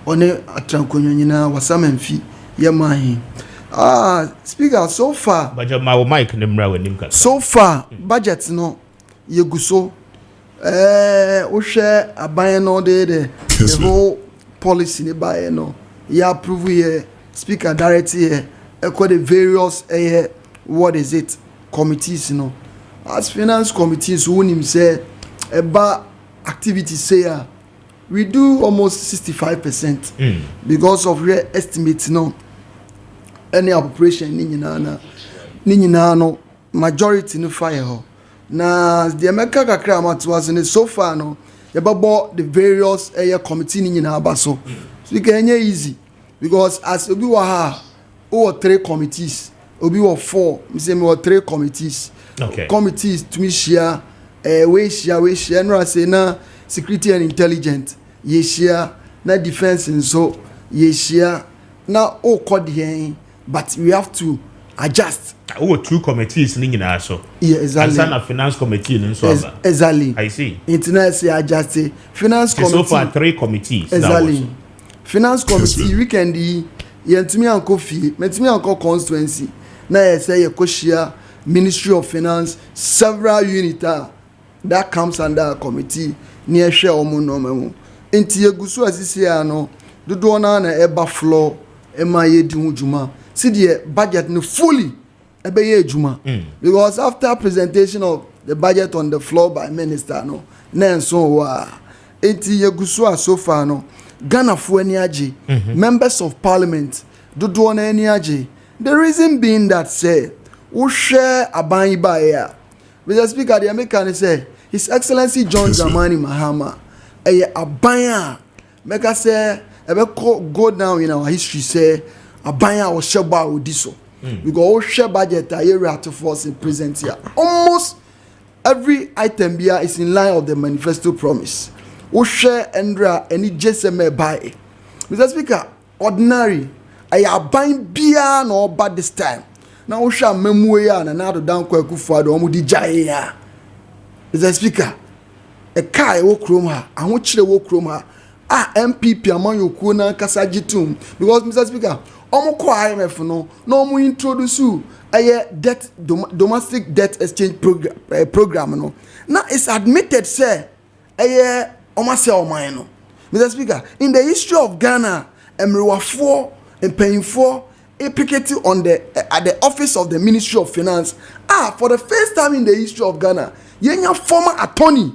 One atrankonyo nyina Wasa Amenfi yemahi. Speaker, so far budget my mic so far budget no yeguso we share aban no the whole policy ne buy no ya approve here speaker directly here the various what is it committees no as finance committees who him say about activities say we do almost 65% because of real estimates no any operation ni nyina no majority no fire ho na the America kakra amatoa so far no yebabo the various committee ni nyina aba so it can easy because as obi wa ha o 3 committees obi wɔ 4 me say me wɔ 3 committees. Okay. Committees to me share we share no say na security and intelligence ye share na defense and so ye share na o code here, but we have to adjust. Oh, 2 committees ni nyina so. Yeah, exactly. And finance committee ni so aba. Exactly. I see. Internet say adjust finance committee. So far 3 committees. Exactly. Finance committee weekend yentumi anko fie, metumi anko constituency. Na ye say ye ko share Ministry of Finance several units that comes under a committee near share omo no memo. Enti egusu asisi ano dodo na eba floor ema ye di hujuma. See the budget no fully ebe ye juma. Because after presentation of the budget on the floor by minister no na so wa enti egusu so far no Ghana fu ani age members of parliament dodo na ani age. The reason being that say who share aban iba Mr. Speaker, the American say His Excellency John Dramani Mahama aban make us say go down in our history say aban or sheba odiso because all share budget area to force in present here almost every item here is in line of the manifesto promise who share endra any JSM buy Mr. Speaker ordinary aban bia no bad this time now we shall memory and another down kwaku for the omudi jaya Mr. Speaker a car wo krom ha aho kire wo krom ha MPP among yoku na kasa jitum because Mr. Speaker omo ko IMF no introduce debt domestic debt exchange program no now it's admitted say omo say oman no Mr. Speaker in the history of Ghana emrewafo empayinfo picket on at the office of the Ministry of Finance for the first time in the history of Ghana yenya former attorney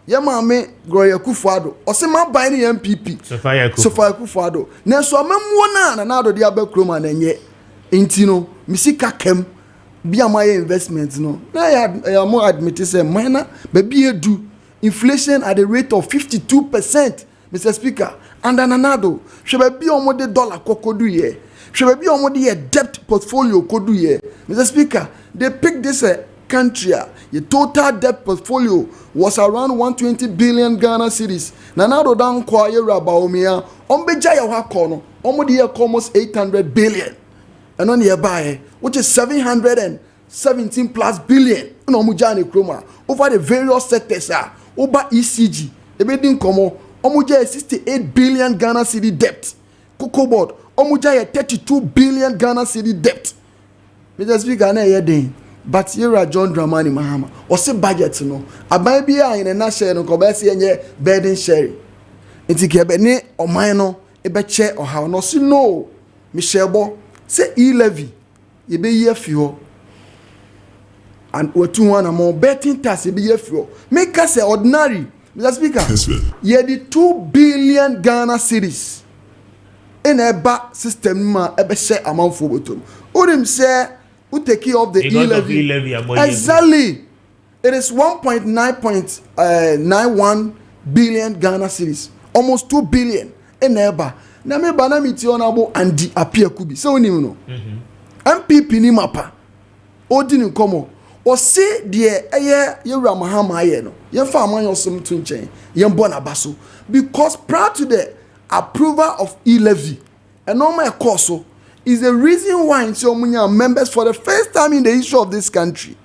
Yamame Gloria Kufuado Osema buy the MPP Sophia Kufuado na so amemwo na do dia be kroma na nye intino misika kem bia my investment no na ya more admit say minor be edu inflation at the rate of 52%, Mr. Speaker and another shebe bi omo de dollar kokodu ye shebe bi omo de debt portfolio kodu ye Mr. Speaker they pick this country the total debt portfolio was around 120 billion Ghana cedis na do dan kwa ye rabaomia ombeja ya hako no omo de almost 800 billion and on here buy which is 717 plus billion no mujane kroma over the various sectors over ECG ebedin komo omuja 68 billion Ghana cedi debt cocoa board omuja 32 billion Ghana cedi debt Mr. Speaker na ye den but here John Dramani Mahama o se budget no aban bia in na share no ko be se enye burden sharing enti ke be ne oman no e be che oha no si no Michelle say e-levy ye be ye fio and what you want more betting tax be ye fio make us ordinary Mr. Speaker ye the 2 billion Ghana cedis in a back system ma e be share amount for botom urim say who take care of the e-levy exactly it is 1.91 billion Ghana cedis almost 2 billion in eba na me bana miti onabo Kwame Appiah Kubi so ni no MPP ni mapa odini komo o se de yewura Mahama aye no ye fa amanyo som to nchen ye mbo na baso because prior to the approval of e-levy and normal course is the reason why omunya members for the first time in the history of this country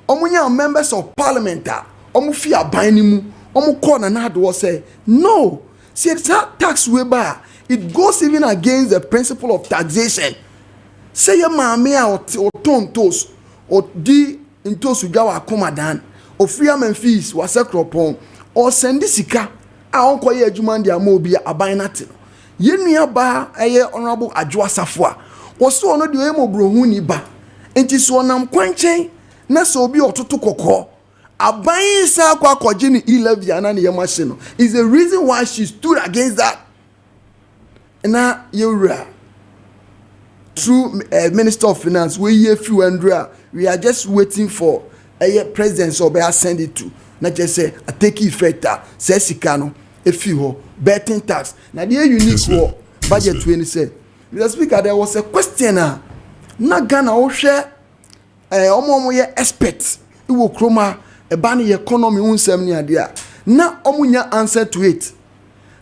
omunya members of parliament omu fi aban ni mu omu call na do say no see tax waiver it goes even against the principle of taxation say your maame or tontos or di intosu gawa komadan or free am fees was a cropon or send sika onko ye adwuma ndi amobi aban nate ye nua ba honorable Adwoa Safua woso ono de emo brohu ni ba enti so nam kwanchen na so obi ototo kokko aban sa akwakoje ni e-levy ana ne yemahye no is the reason why she stood against that na yewura through Minister of Finance we ye few andra we are just waiting for president so be send it to na just say I take effect say sika no efi ho betting tax na the unique wo budget we ni say Mr. Speaker there was a question na Ghana wo hwe omo ye expert iwo kroma e ba ne economy unsem ni ade a na omunya answer to it.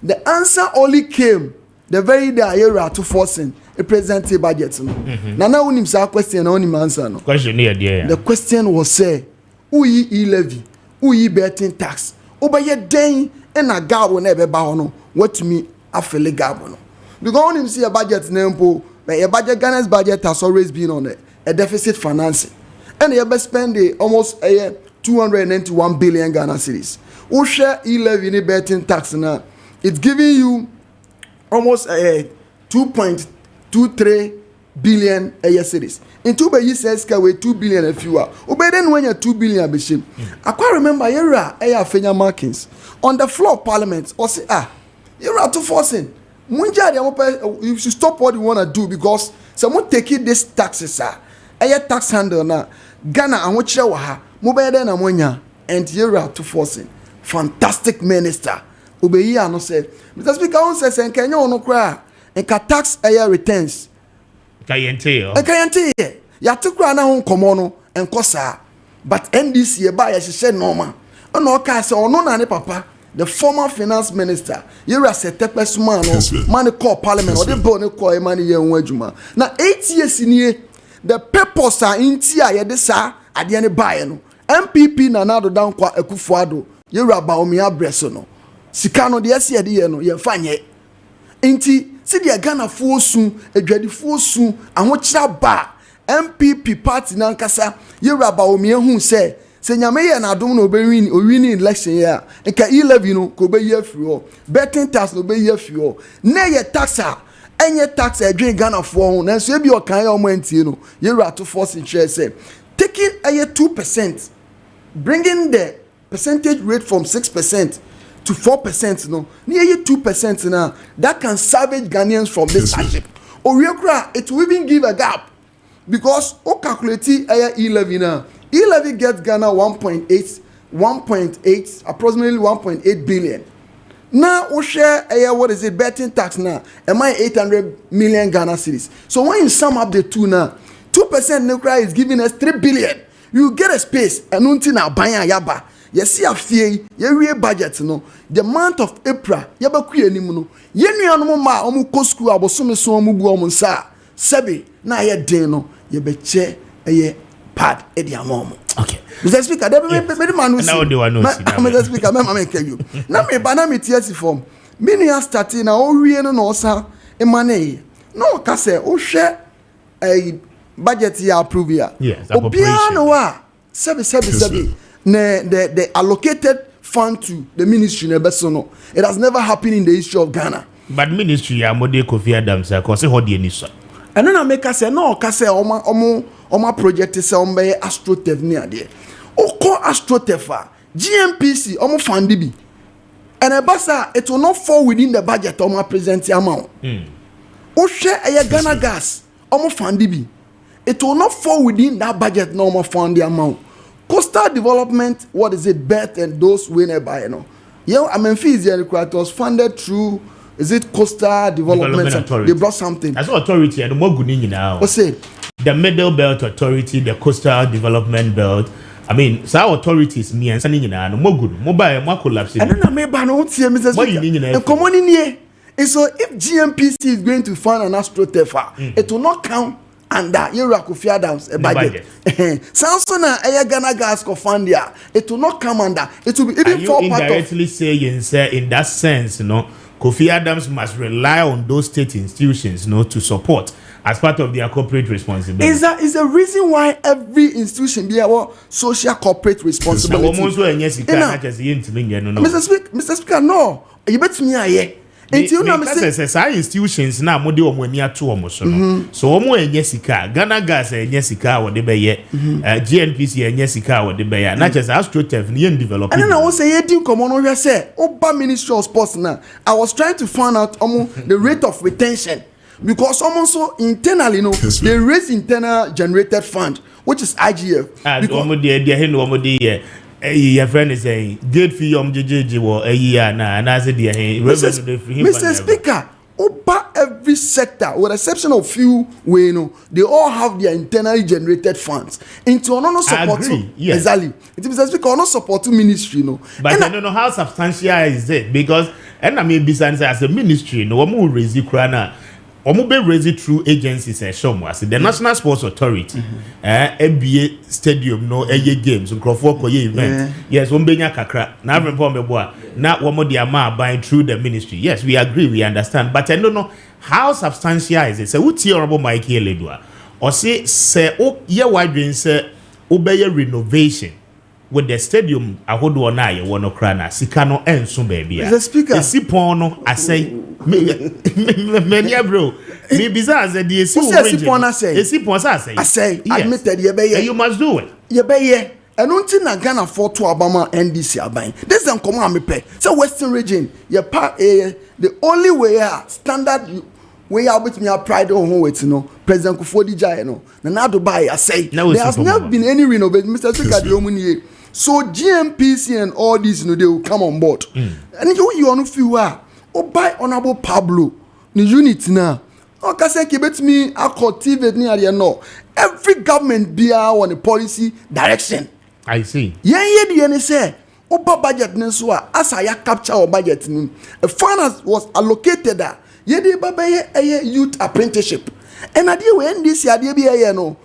The answer only came the very day Ayera to forcing a present budget. Now unim sa question na unim answer no. Question here there. The question was say uyi e-levy, uyi betting tax. Obaye den e na gabo na ebe ba ho no. What me afele gabo no. Because unim see a budget na mpo, a budget Ghana's budget has always been on a deficit financing. And you spend almost 291 billion Ghana cedis. Who share e-levy ni betting tax na it's giving you almost 2.23 billion a year cedis. In 2 years says with 2 billion a few. Obey then when you 2 billion bishim. I quite remember Yera Fenya Markins on the floor of Parliament or say you're to forcing. Munja you should stop what you want to do because someone taking this taxes a tax handle na Ghana and what you ha mobile then amonya and you're to forcing. Fantastic minister. Obey no say Mr. Speaker on says and Kenya no cry and ka tax returns. Kayente ya to cry na hon komono and kosa but NDC ba ya hye normal. No ka say ono na ne papa the former finance minister you are set up as man call parliament or the bill ne call money ye won adwuma na 8 years ni the purpose are intia ye de sa ade ne bae no MPP na do down kwa Akufuado you are ba omi abreso no sika no de ese ye de ye no ye fanye enti si de Ghana fo su adwadi fo su ahokyira ba MPP party na nkasa you are ba omi hu say nyame ye na adom no be win election ya nka e-levy no ko be ye free o betting tax no be ye free o na ye taxa enye tax edwen Ghana fo ho na so e bi o kan ya o mantie no ye ra to force interest say taking a 2% bringing the percentage rate from 6% to 4% no near 2% now that can salvage Ghanaians from this hardship or it will even give a gap because o calculate e-levy now e-levy gets Ghana 1.8 approximately 1.8 billion. Now we share what is it betting tax now? Am I 800 million Ghana cedis? So when you sum up the two now, 2% nuclear is giving us 3 billion. You get a space and until now buying yaba. You see a fee, you real budget no. The month of April, yaba kuye ni muno. Yenu ya no ma omu kosku abosume so omu bu omu sa. Sebi na ye den no ye beche pad ediamomo. Okay. Mr. Speaker, there be man who say. Mr. Speaker, me tell you. Na me ba na me TS form. Me no start na o wie no sa e mane. No ka say o hwe budget ya approve ya. Yes, appropriation. No wa. Sebi. The allocated fund to the ministry na beso no. It has never happened in the history of Ghana. But ministry ya mode Kofi Adams ko say ho de ni so. And then I make us say no ka say Oma project is somewhere astrotef near there. Oko astrotefa GMPC omo fund bi. And a basa it will not fall within the budget omo present amount. O share a Ghana gas omo fund bi. It will not fall within that budget no omo fund the amount. Coastal development, what is it bet and those nearby no. Yeah, I mean fees it was funded through is it Coastal Development they brought something. As authority and more good now. What's it? The Middle Belt Authority, the Coastal Development Belt. I mean, so authorities me and sending in no more good. Mobile more collapse. I don't know maybe I don't see Mr. Speaker. And come on in here. And so if GMPC is going to fund an astrotefa, it will not count under Kofi Adams a budget. Samson and Ghana gas go fund there. It will not come under. It will be even for part of. Indirectly saying, sir, in that sense, Kofi Adams must rely on those state institutions, to support as part of their corporate responsibility. Is a reason why every institution be our social corporate responsibility. Mr. Speaker, no. You bet me aye. Institutions now mode omwani ato omo so no. So omo enye sika, Ghana gas enye sika wo de beye, GNPC enye sika wo de beye. Na just astrotef ni en develop. And I was say you come on we say Oba Ministry of Sports now. I was trying to find out the rate of retention because also internally they raise internal generated fund which is IGF. Omo de your friend is saying gate fee JJJ wo na say the Mr. Speaker, over every sector, with the exception of few, they all have their internally generated funds. Into no support. Yes. Exactly. It is because no support to ministry, But I don't know how substantial is it, because and I mean besides as a ministry, no one will raise the crana. Or be raised through agencies and show us the National Sports Authority, NBA Stadium, no games, event. Yes, one being kakra. Now, not one more the amount buying through the ministry. Yes, we agree, we understand, but I don't know how substantial is it. So, what's your honorable Maakye Ledua? Or say, oh, yeah, why doing say, obey renovation with the stadium? I hold one eye, one crana, Sikano, and soon, baby. The speaker, the Sipono, I say. Many bro. Me bizarre said the I say admitted you must do it. I don't think I can afford to Obama NDC abine. This is come on me pay. So Western region, the only way standard way out with me a pride on wait President Kufuor no. Now Dubai I say there has never been any renovation. Mr. Speaker the so GMPC and all these they will come on board. And you on feel by honorable Pablo the unit now. Okay, say keep me a cultivate near the no. Every government be on a policy direction. I see. The say Oba budget neswa as I capture our budget. A finance was allocated there. Yedi baba a youth apprenticeship. And I deal when this year be no.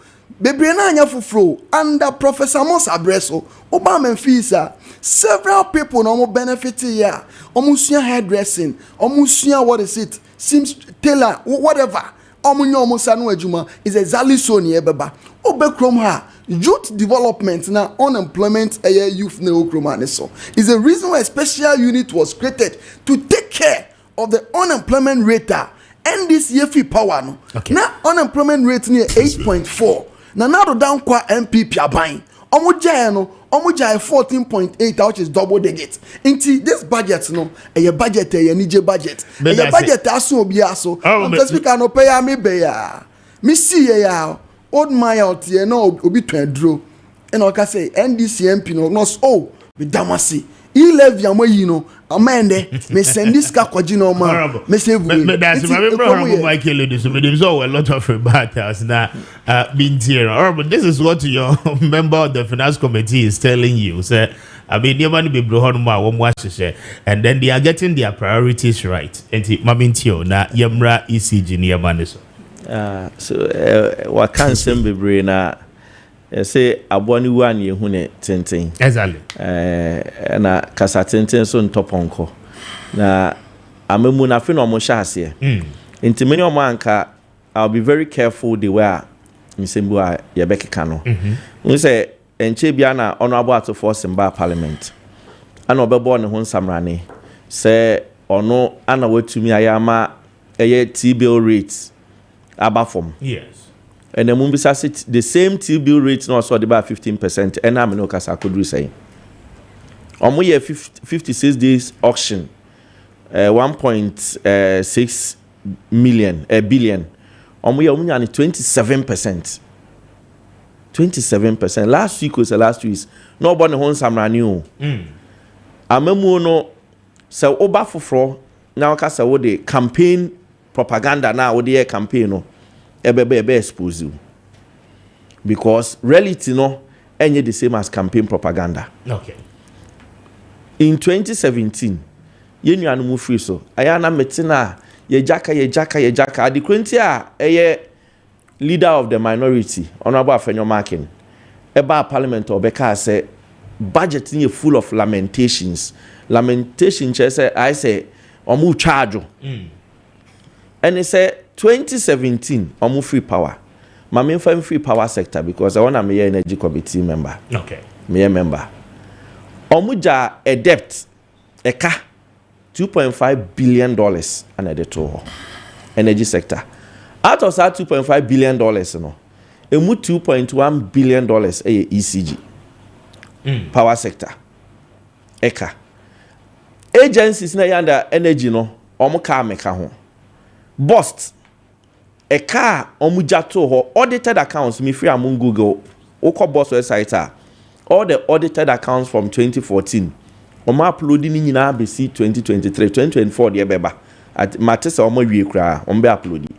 Bebrena anya fufro under Professor Mos Abreso Obama Fisa several people no benefit here omusia hairdressing omusia what is it seems tailor whatever omunyo omusa no adwuma is exactly so near baba obekrom ha youth development na unemployment youth na okroma so is a reason why a special unit was created to take care of the unemployment rate and this year free power no na unemployment rate near 8.4 now down kwa MPP abain. Omujaya no, omujaya 14.8, which is double digit. Inti this budget no, a budget a nije budget. A budget aso obiaso. I'm just speaking no pay me beya. Me see ya old my out here no obi twendro. And I can say NDC MP no oh with damasi. He left yamoyi no. Amende me send this kakwaji no ma me say me that's my brother Maakye Ledua so there's a lot of battles now being here but this is what your member of the finance committee is telling you say I mean you want to be brohon ma wo watch share and then they are getting their priorities right enti mamintio na yemra ECG ni yamane so what can sem bebre na say aboni wan ye hu ne tenten exactly na kasa tenten so ntoponko na amemu na fe no mo sha ase enti many o manka I'll be very careful the way nsembu a ye bekeka no we say enche bia na honorable ato force mba parliament ana obebo ne ho nsamrane say ono ana watumi ayama eye T-bill rate abafom yes. And then the same T-bill rate no so about 15%. And I'm no kasa could say. On we 56 days auction, 1.6 billion. On we only 27%. 27%. Last week was the last week. Nobody wants some new. Amemu no so oba foforo now kasa wo the campaign propaganda now wo the campaign no. Ebe expose you because reality no any the same as campaign propaganda. Okay. In 2017, yenu anu mu free so ayana metina ye jaka the kwentia leader of the minority honorable Afenyo Maakye eba parliament obeka say budget ni full of lamentations say I say omu charge and he say 2017, I'm free power. I'm free power sector because I want to be an energy committee member. Okay. Me a member. Omuja a debt, a car, $2.5 billion and the total energy sector. Out of that $2.5 billion, no, $2.1 billion a ECG power sector. Eka agencies na yanda energy no omu car meka ho bust a car omujato ho audited accounts me free among Google oko boss website all the audited accounts from 2014 omo uploading ni nyina be 2023 2024 de beba at Matissa or Moy Kra on be uploaded.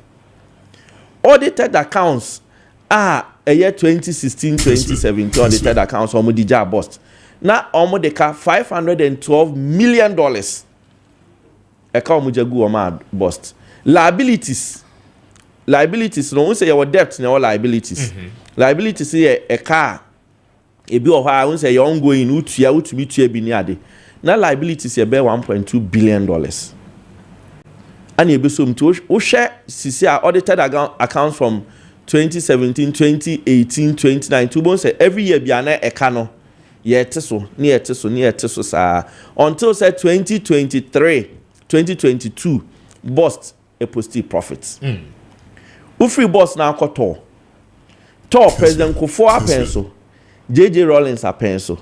Audited accounts are a year 2016-2017 audited accounts on Modija bust. Now almost the car $512 million. A car mujagu or bust. Liabilities no say your debt no liabilities. Liabilities say a car e bi o ha won say your ongoing utua utumi tua bi ni ade. Na liabilities e be $1.2 billion. And you be so to o share CCR audited accounts from 2017, 2018, 2019. Bon say every year bi ana e ka no yet so sa until say 2023, 2022 bust a positive profits. Free boss now koto. President Kufuor apenso. JJ Rawlings apenso.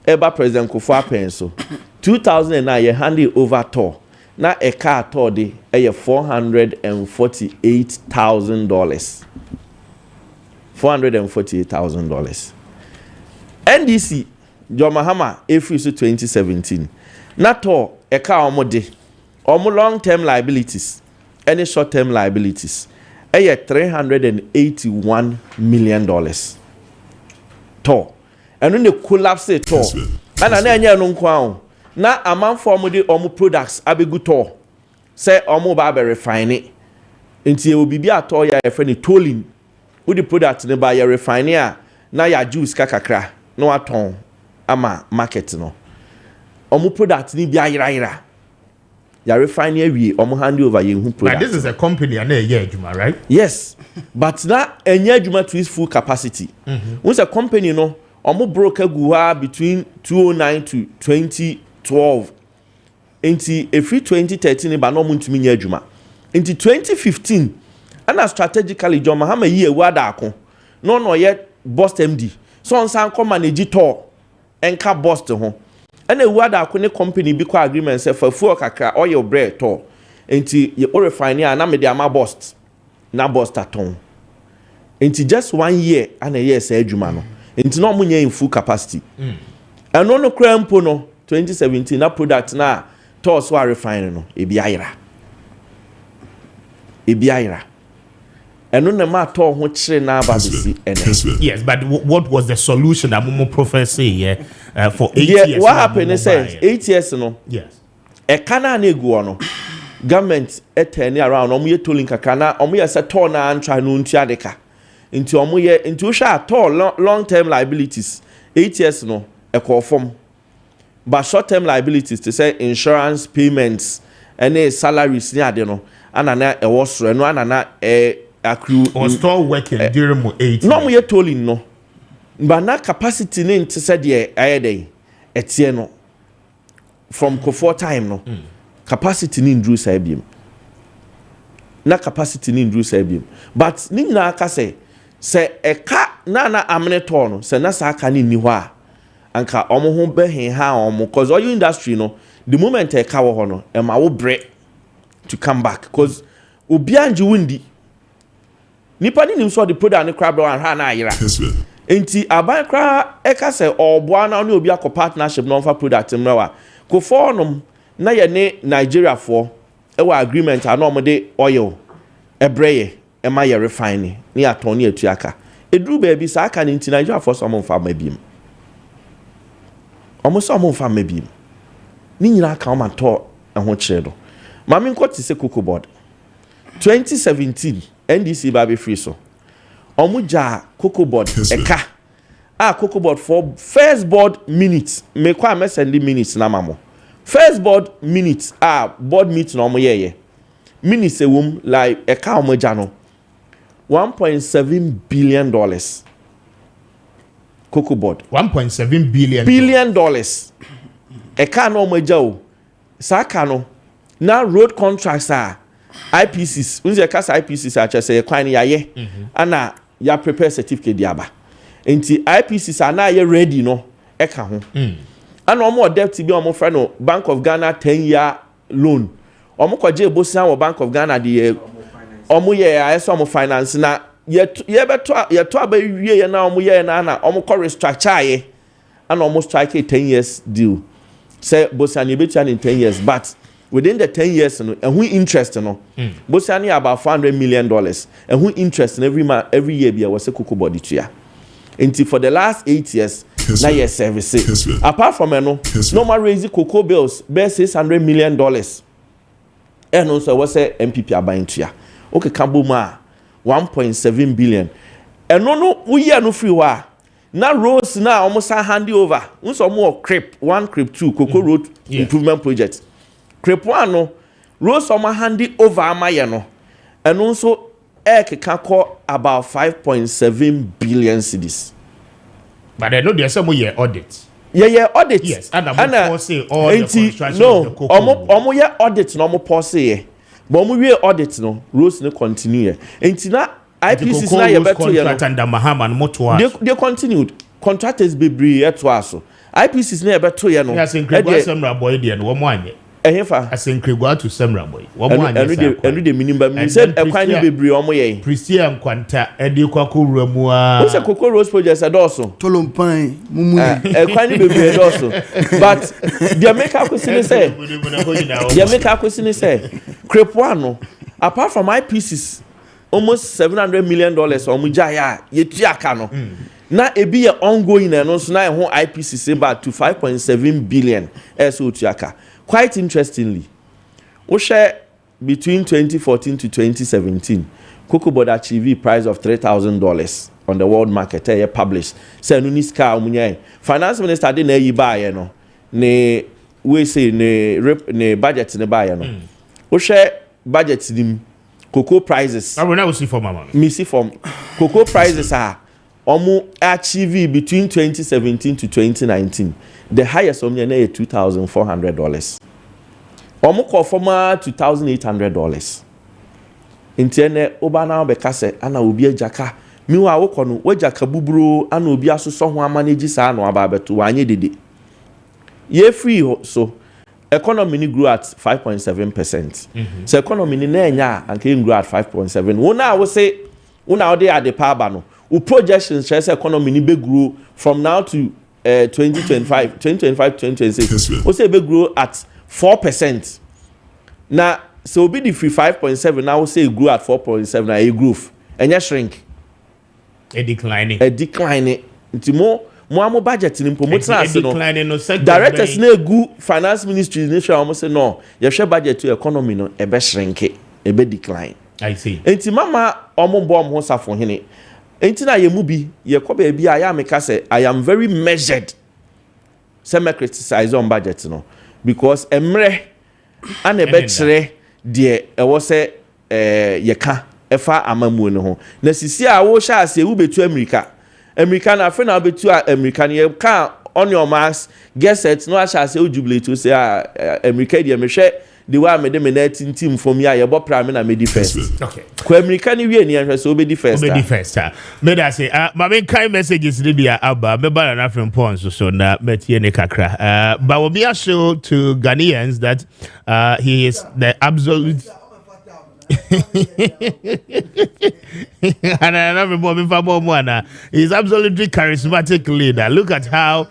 Eba President Kufuor apenso. 2009 you handed over Tor. Na a car Tor de $448,000. $448,000. NDC John Mahama April 2017. Na Tor a car omode. Omo long-term liabilities. Any short-term liabilities. $381 million. Tor. And when they collapse it, Tor. And I know no na amount for the omu products abegu Tor. Say omu ba be refine it. Until you will be a Tor ya friend tolling. With the product ne ba ya refine ya na ya juice kakakra. No aton ama market no. Omu product ni bi ayira. Ya refinery we hand over yehu product. But this is a company and a year juma, right? Yes. But now a year juma to its full capacity. Once a company no broke between 2009 to 2012. Into a free 2013 but no muntu mi juma. Into 2015 and strategically John Mahama year wada no yet boss MD. So on san come manage Tor enka boss to home. And a word akone company be kwa agreement say for fuel kakra oil bread Tor. Enti ye o refinery na me dey ama bust. Na bust aton. Enti just 1 year and a year say adwuma no. Enti no munye in full capacity. And no crampo no 2017 na product na Tor so refinery no e bi ayira. And no ma Tor ho kire na ba bisi ene. Yes, but what was the solution that Momo prophecy for 8 years? What happened is 8 years no. Yes. E kana na egu no. Government turning around omo ye tolling kakra na omo ye se Tor na antra no ntua deka. Nti omo ye nti o sha Tor long term liabilities 8 years no e call form. But short term liabilities to say insurance payments any salaries ni ade no anana e wosoro no anana accrue or store working during 8 no mo ye tolling no but na capacity ni nti said ye ayede etie no from Kufuor time no capacity ni ndru sa biem na capacity ni ndru sa biem but ni na aka say eka na amene Tor no say na sa aka ni ho a anka omo ho be hen ha omo cause oil industry no the moment eka wo ho no e ma wo bre to come back cause obi anji wundi nipa ni nim so the product ne crab and ha na ayira enti aban kra eka say oboa na obi akọ partnership no for product mrewa Kufuor nom na ye ne Nigeria for e wa agreement ana omo de oil ebreye e ma ye refine ni aton ni atuaka eduru ba bi sa aka ni nti Nigeria for some fa mabiem omo so omo fa mabiem ni nyina aka omo Tor ho kire do mami nkoti se cocoa board 2017 NDC ba be free so omuja cocoa board eka cocoa board for first board minutes me kwa me send minutes na mamo first board minutes board meet na omo ye minutes ewum like eka omuja no $1.7 billion cocoa board $1.7 billion eka na omuja o saka no na road contracts IPCs unze kasa IPCs achese kwan ya ye ana ya prepare certificate diaba enti IPCs ana ye ready no eka ho ana omo debt bi omo fra no Bank of Ghana 10-year loan omo kwaje ebosia wo Bank of Ghana de omo ye aso omo finance na ye beto aba wie ye na omo ye na omo ko restructure ye ana omo strike a 10 years deal say bosia ne betua in 10 years but within the 10 years and who interest no bosani about $400 million and who interest in every year be was a cocoa body to ya until for the last 8 years na year service apart from normal raise cocoa bills be $600 million and also was a MPP abayin to ya okay kamboma 1.7 billion and no we year no free wa na roads na almost hand over so more crep 1 crep 2 cocoa road improvement project crep 1 no roads on handy over amaye no and also can call about 5.7 billion cedis but I know there's some year audit audit yes and I'm say all the construction no of the cocoa omo ye audit no mo pause but omo we audit no roads no continue enti na IPCs na ye beto ye no under Mahama motoa they continued contractors bebree eto aso IPCs na ye beto ye no yes incredible semra boy dey no wo mo anye ehefa asenkregwa to semra boy wo mo anye enu de minimum you said ekwan ni bebree omo ye Christian Kwanta edi kwako wuramu a who say cocoa road project adoso tolompan mumu ekwan ni bebree adoso but the make question say crepwano apart from IPCs almost $700 million omu jaya yetuaka no na ebi ye ongoing no so na ho IPCs about to 5.7 billion so tuaka quite interestingly we share between 2014 to 2017 cocoa board achieved price of $3,000 on the world market published say no ni ska omunya finance minister dey na yi ba ye no ne we say ne budget ne ba ye no we share budget nim cocoa prices I will now see for mama me see from cocoa prices are omu achieve between 2017 to 2019 the highest omu na $2,400 omu ko former $2,800 intene oba na be kase ana obi ajaka miwa wokọ no wajaka buburo ana obi asoso ho amanage sa no aba beto anye dede ye free so economy ni grew at 5.7%. So economy ni na enya anke grew at 5.7. Wona wo say wona ode at the power no. We projections say economy ni be grow from now to 2026. We say be grow at 4%. Now so be the free 5.7 now we say it grew at 4.7 na a growth. Enya shrink. A declining. Nti mo budget ni promote na se no directors na egu finance ministry ni sure almost say no ye hwe budget to economy no e be shrink e be decline. I see. Enti mama omo bo mo safo hene enti na ye mu bi ye ko ba bia ya meka say I am very measured say me criticize on budget no because emre ana be kire de e wo say ye ka efa amamu no ho na sisi a wo sha ase wu betu American afena betu American ye can on your marks get set no asha say o jubilate to say American dey me hwe the way me dey me na team from here ye bo prime na me di first okay ko American we ni hwe so be di first me da say ma me kind messages dey dia aba me ba na from pons so na metie ne kakra but we be show to Ghanaians that he is the absolute and he's absolutely charismatic leader. Look at how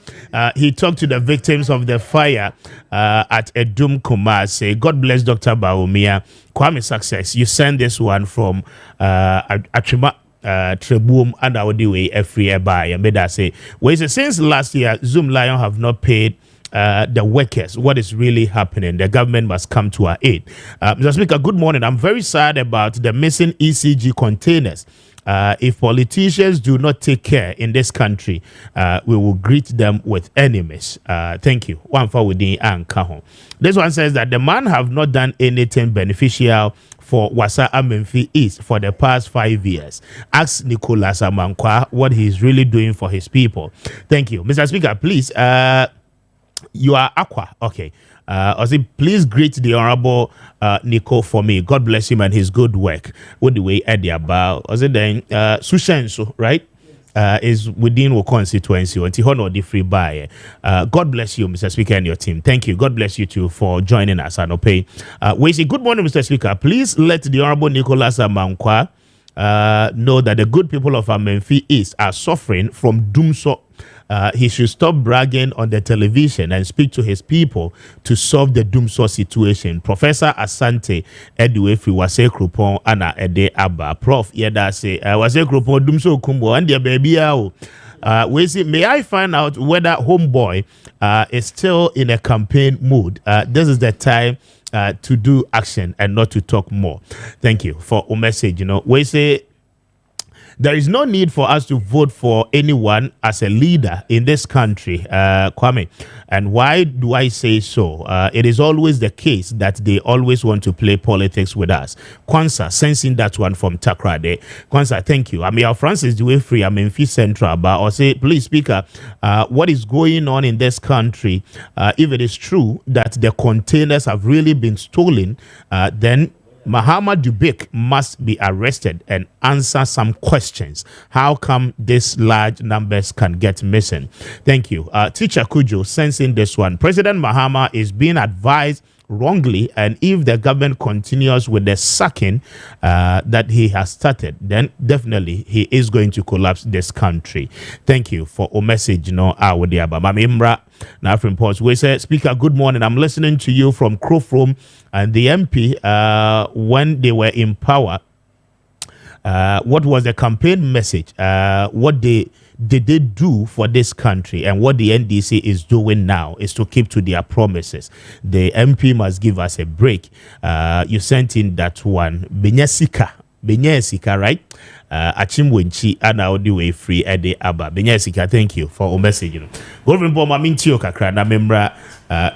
he talked to the victims of the fire at Edum Kumasi. God bless Dr. Bawumia. Kwame Success. You send this one from Achima Trebum and Audiway every year by and Beda say, well, since last year, Zoom Lion have not paid the workers. What is really happening? The government must come to our aid. Mr. Speaker, good morning. I'm very sad about the missing ECG containers. If politicians do not take care in this country, we will greet them with enemies. Thank you. One for within and Kahon. This one says that the man have not done anything beneficial for Wasa Amenfi East for the past 5 years. Ask Nicholas Amankwa what he's really doing for his people. Thank you. Mr. Speaker, please, you are Aqua. Okay. Please greet the Honorable Nico for me. God bless him and his good work. What the way Eddie about? Then Sushenso, right? Is within our constituency until honor the free buyer. God bless you, Mr. Speaker, and your team. Thank you. God bless you too for joining us. And okay. We say good morning, Mr. Speaker. Please let the Honorable Nicholas Amankwa know that the good people of Amenfi East are suffering from doomsday he should stop bragging on the television and speak to his people to solve the doomsday situation. Professor Asante Edwefri Wase Krupon Ana Ede Abba. Prof Yeda say Wase Krupon doomsday kumbo and their baby out. May I find out whether Homeboy is still in a campaign mood? This is the time to do action and not to talk more. Thank you for a message. We say there is no need for us to vote for anyone as a leader in this country, Kwame. And why do I say so? It is always the case that they always want to play politics with us. Kwanzaa, sensing that one from Takrade. Kwanzaa, thank you. I'm Francis Duwefri. I'm in Fee Central. But I'll say, please, Speaker, what is going on in this country? If it is true that the containers have really been stolen, then Muhammad Dubik must be arrested and answer some questions. How come these large numbers can get missing? Thank you. Teacher Kujo, sensing this one. President Mahama is being advised wrongly, and if the government continues with the sacking that he has started, then definitely he is going to collapse this country. Thank you for a message. Mamimra now from Post. We say, Speaker, good morning. I'm listening to you from Crowfrom, and the MP when they were in power. What was the campaign message? What did they do for this country? And what the NDC is doing now is to keep to their promises. The MP must give us a break. You sent in that one. Benyesika, right? Achimwenchi and Audio Free Ede Abba. Benyesika, thank you for a message. Government Boma Mintio Kakra na membra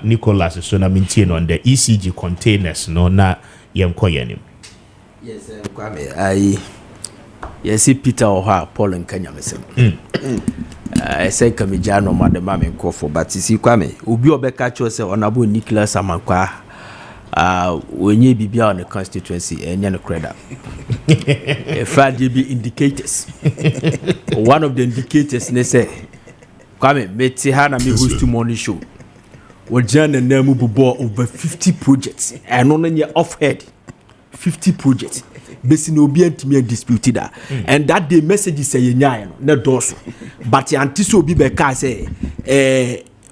Nicholas so na Mintino on the ECG containers no na yemkoyenim. Yes, Kwame, yes, Peter Oha, Paul and Kenya. I say, Kamijano, Madam Mammy Kofo, but you see, Kwame, Ubi Obeka chose Honorable Nicholas Amankwa, when you be on the constituency and you're credit. A Friday be indicators. One of the indicators, they say, Kwame, Metihana me host to morning show. What Jan and Nemu bought over 50 projects and on your off head. 50 projects. Basically, no be anti disputed that. And that the message is saying, no doors. But antiso be beka say,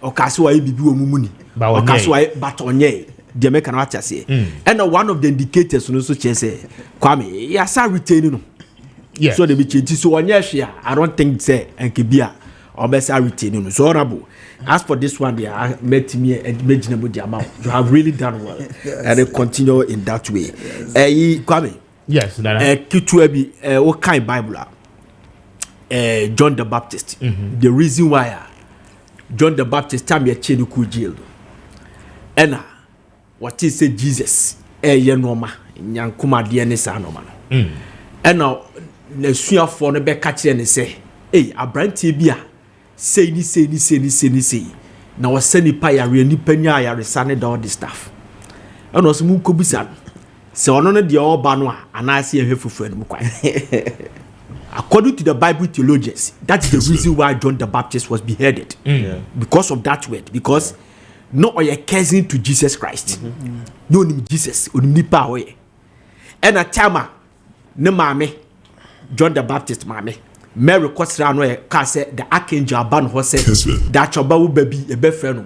Okaswa bibi omumuni. Okaswa batonye. The American watcher say. And one of the indicators also say, Kwame, yasa retaining. Yeah. So they be changed. So on your share, I don't think say and kibia or best retaining. So honorable. As for this one, they met me and imaginable the amount. You have really done well, and they continue in that way. Kwame, yes, Kituebi, what kind Bible? John the Baptist. The reason why John the Baptist time ye chenuku jail. And what is say Jesus? Yenoma, Yankuma DNA Sanoma. And now, the swear for the back catcher and say, hey, a brand tibia. Say. Now was sending paya really penya ya resane all the stuff. And was muko bisan. So on the all banwa and I see a helpful friend. According to the Bible theologians, that's the reason why John the Baptist was beheaded. Because of that word. Because no or your cousin to Jesus Christ. No name Jesus only power. And a time no mame John the Baptist mame. Mary Kosrano Kase the Archangel Ban Hose that Chobawu baby a befriend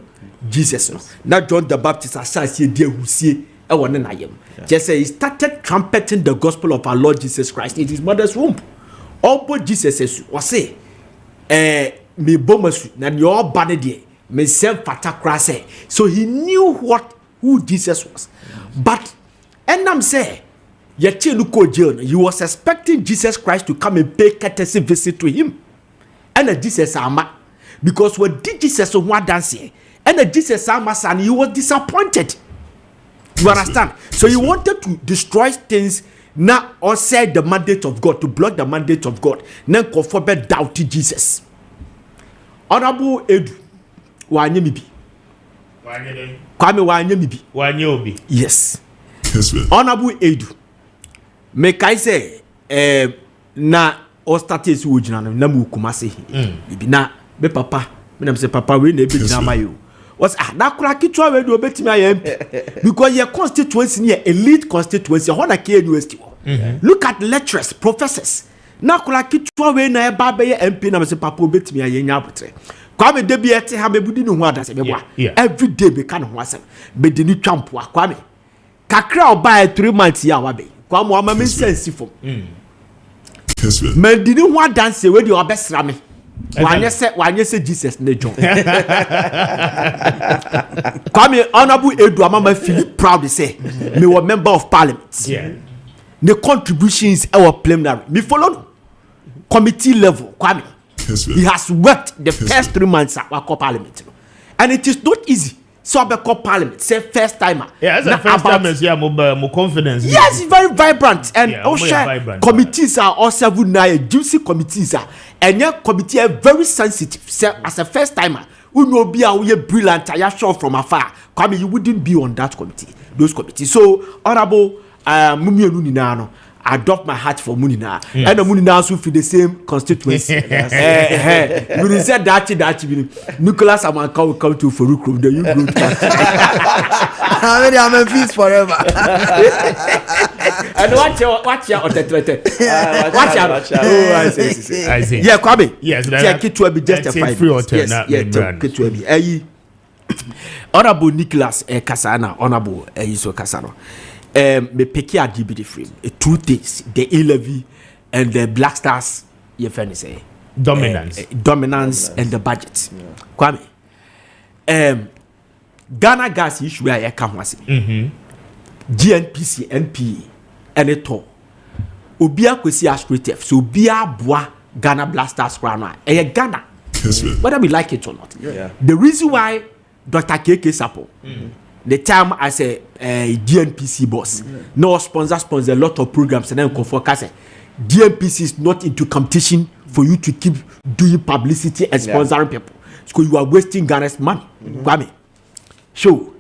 Jesus. Not John the Baptist as ye dear who see a one and I am. Just say he started trumpeting the gospel of our Lord Jesus Christ in his mother's womb. All but Jesus says was say me bomasu na your body there me self fatakrase. So he knew who Jesus was. But and I'm saying he was expecting Jesus Christ to come and pay courtesy visit to him. And Jesus Ama, because when did Jesus want dance here? And Jesus Ama son, he was disappointed. You understand? So he wanted to destroy things now or say the mandate of God, to block the mandate of God. Now conform doubt to Jesus. Honorable Edu, Wanyemibi. Kwame Wanyemibi. Yes. Honorable Edu. Make I say, na o status wujina na mu kumase bibi na be papa me na say papa we na be jina mayo was na kura kitwa we do betimi ayem because your constituency near elite constituency hona ke university. Look at lecturers, professors. Na kura kitwa we na ba be MP na say papa betimi ayenya abotre Kwame debi ete ha mebudi no ho adase beboa every day be ka no ho asem be de ni twampo Kwame kakra oba 3 months ya wa be Kwame o ma me sense fom Kessben me di ni ho adanse we di obesra me wanye se Jesus ne John Kwame honorable Edu Amama feel proud to say me were member of parliament the contributions our preliminary me follow no committee level Kwame Kessben. He has worked the first 3 months at our parliament and it is not easy so I call parliament say first timer as a first timer more confidence yes very vibrant and committees are all 7 now juicy committees are and your committee are very sensitive as a first timer who know be a brilliant I show from afar Kwame you wouldn't be on that committee those committees so honorable Mumie Nuninano adopt my heart for Munina and the Munina also feel the same constituency. You said that Nicholas Amanka will come to Forukrum, the you group. I'm a feast forever. And watch your watch your I see. Yeah, Kwame. Yes, it will be justified. Yes, Honorable Nicholas Kasana, Honorable Iso Kasano. Me pick a DBD frame. 2 things: the e-levy and the Black Stars. You say dominance and the budget. Kwame, Ghana gas issue I come was GNPC, NPE, and it all. Obia kwesi aspirative. So Obia boa Ghana Black Stars crown. Ghana, whether we like it or not. The reason why Dr. KK Sapo. The time as a DNPC boss, no sponsor a lot of programs and then forecast. DNPC is not into competition for you to keep doing publicity and sponsoring people. So you are wasting Ghana's money. Kwame, so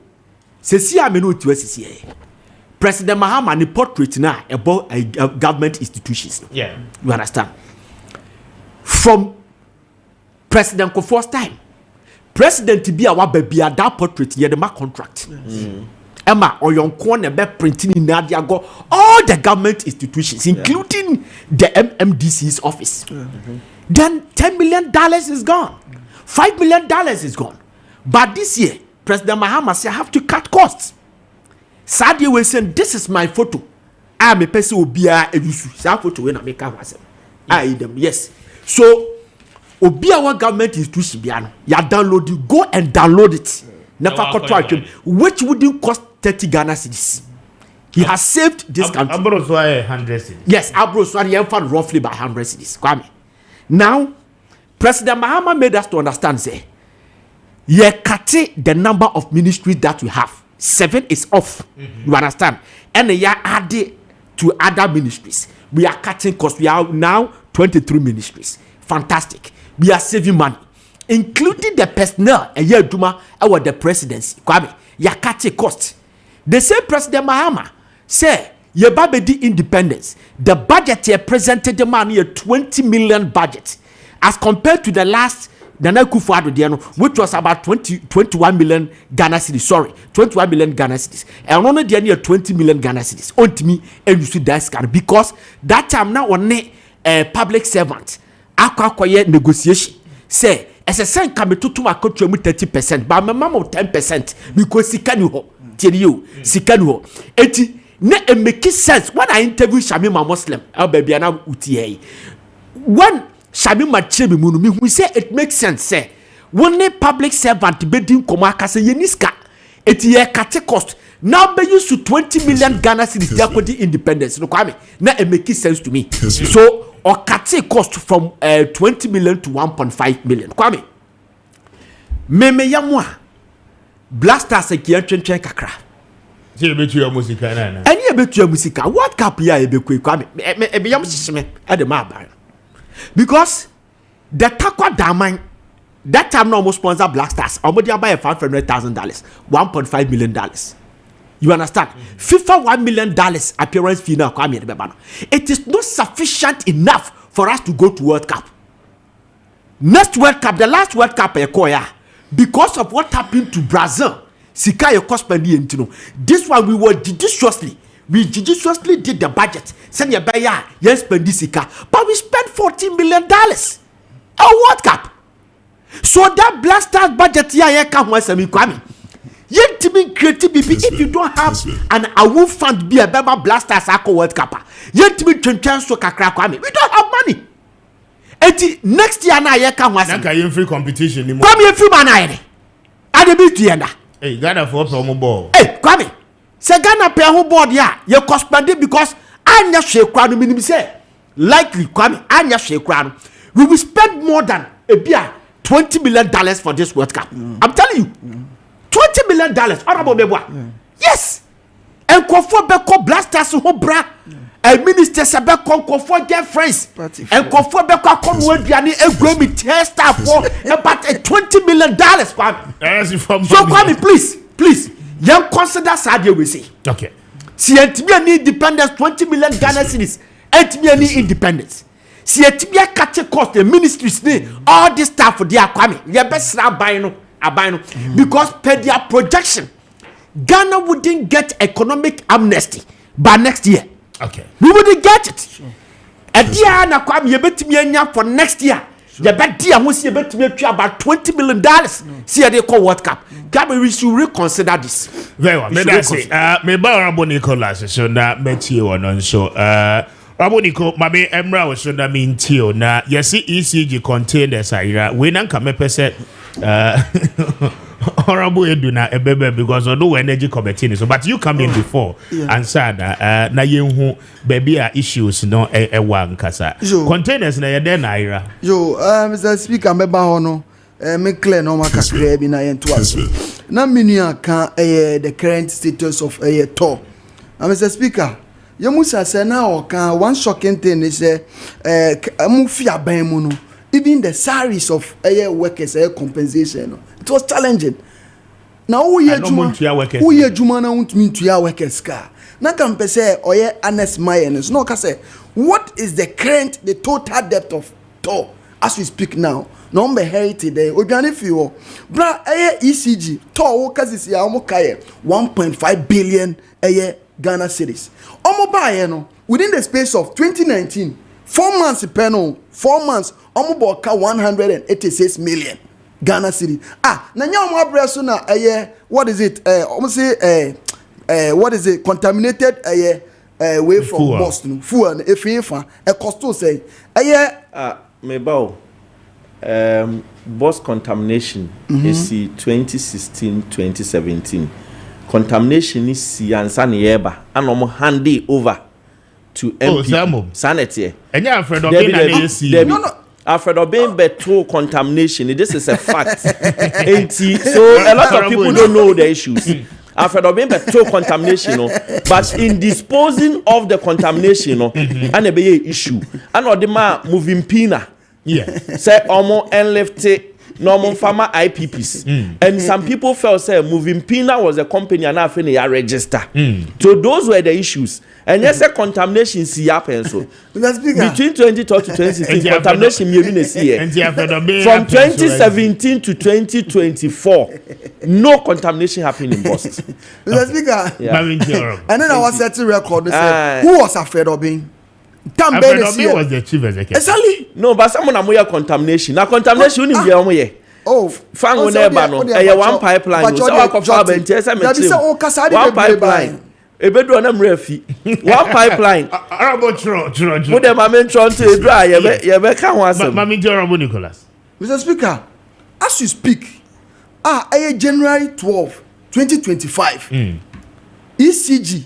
see I mean to President Mahama the portrait now about government institutions. You understand? From President Kofo's time. President be our baby at that portrait here the mark contract. Emma or your corner be printing in Nadia go all the government institutions, including the MMDC's office. Then $10 million is gone, $5 million is gone. But this year, President Mahama said I have to cut costs. Sadia was saying, "This is my photo. I'm a person who be a issue. Photo when I make myself. I them yes. So." Obi our government is too shibiano. Ya download it, go and download it. Never contract which wouldn't cost 30 Ghana cedis. He has saved this country. Abros 100 cedis. Yes, Abros one roughly by 100 cedis. Kwame. Now, President Mahama made us to understand say, ye cut the number of ministries that we have. 7 is off. You understand? And ye added to other ministries. We are cutting costs. We are now 23 ministries. Fantastic. We are saving money, including the personnel and Yeduma our the presidency. Kwame, yakati cost. The same President Mahama say Yebabedi independence. The budget here presented the money a 20 million budget as compared to the last Nana Akufo-Addo, which was about 21 million Ghana cedis. Sorry, 21 million Ghana cedis. And only the near 20 million Ghana cedis. On to me and you see that because that time now on a public servant. Akwaye negotiation say as a sign come to my country 30%, but my mama 10% because sikani ho tell you sikani ho eti ne make sense when I interview Shamima Muslim baby ana utie when Shamima chebe munu me we say it makes sense say when a public servant bedin komaka say yeniska eti ye kate cost now be used to 20 million Ghana cedis the independence no Kwame na it make sense to me so or cut cost from 20 million to 1.5 million. Kwame. Meme yamwa. Blasters a kian chen kakra. Ti betu ya musika na na. Ani betu ya musika. What cap ya ebekwe Kwame? Ebe yam sisime at the map. Because the takwa daman that time no almost sponsor Blasters. Almost buy $500,000, $1.5 million. You understand? FIFA $1 million appearance fee now. It is not sufficient enough for us to go to World Cup. Next World Cup, the last World Cup, because of what happened to Brazil, Sika this one we were judiciously did the budget. Send your buyer, yes, spend this Sika, but we spent $14 million. A World Cup. So that blasters budget here can once a Kwame. Yet to be creative if you don't have an awu fund be a Baba Blasters Ako World Cup. Yet to be transfer Kwame. We don't have money. Next year na can once a free competition. Kwame free man. I the bit yenda. Hey, Ghana for promo ball. Hey, Kwame. Say Ghana pay who board ya. You cost because I never share crown minimum say. Likely Kwame, I never share crown. We will spend more than a beer $20 million for this World Cup. I'm telling you. $20 million. Honorable Beboa. Yes. And Kofo Beko Blasters who bra. And Minister Sabeko Kofo get friends. And Kofo Beko Conway Diani and Grammy test for about $20 million. So Kwame, please. Young consider Sadia we say. Okay. See any independence, 20 million Ghana cedis. Any independence. See a catch cost the ministries all this stuff for their Kwame. You best abino. Because per their projection, Ghana wouldn't get economic amnesty by next year. Okay. We wouldn't get it. A dear na Kwame you bet me for next year. You bet dear who's you bet me about $20 million. See they call World Cup. Ghana we should reconsider this. Very well. Me that say me ba Rabo Nicholas so na meti on so Rabo Nico mame Emra was so na mean tio na yesi ECG containers ira we nan ka me pese Honorable Eduna Ebebe because I know energy committee so but you come in before and said na yenhu baby issues no one kasa containers na yede na ira yo Mr. Speaker meba hono me clear no makakre bi na yentu aso na menua ka the current status of tour Mr. Speaker yemusa say na o kan one shocking thing is mu fi aban mu no even the salaries of workers compensation it was challenging. Now who ye juma na untumi ntua workers ka. Na kan pese oye honest mayens no ka say what is the total depth of toll as we speak now. No be heritage there. Odwane fiwo. Bra ECG toll wo kasisi ya omo kaye 1.5 billion Ghana cedis. Omo ba no within the space of 2019 4 months penal 4 months omo boka 186 million Ghana cedi. Na nya omo abreso na what is it omo say what is it contaminated way from Boston fuel efifa cost to say me bow boss contamination is 2016-2017 contamination is ansa na yeba and omo hand it over to MP sanity. And yeah, Alfred Obin no. Alfred Obin beto contamination. This is a fact. So a lot of people don't know the issues. Alfred Obin beto contamination, but in disposing of the contamination, and a be issue. And or the man moving pina. Yeah. Say omo and left normal farmer IPPs. And some people felt say moving pina was a company and after they are register. So those were the issues. And yes, a contamination see happen so. Between 2012 to 2016, contamination from 2017 to 2024, no contamination happened in Boston. Mr. Speaker, and then I was set to record. Who was afraid of being? Alfred Obin was the chief executive. Exactly. No, but someone amoya contamination. Now contamination you need be oh, fan no one pipeline. So one pipeline. Ebedu na mrefi. One pipeline. Arabo tro. Mo dem amen tron to dry ye be ka ho asem. Mami Honorable Nicholas. Mr. Speaker, as you speak, January 12, 2025. ECG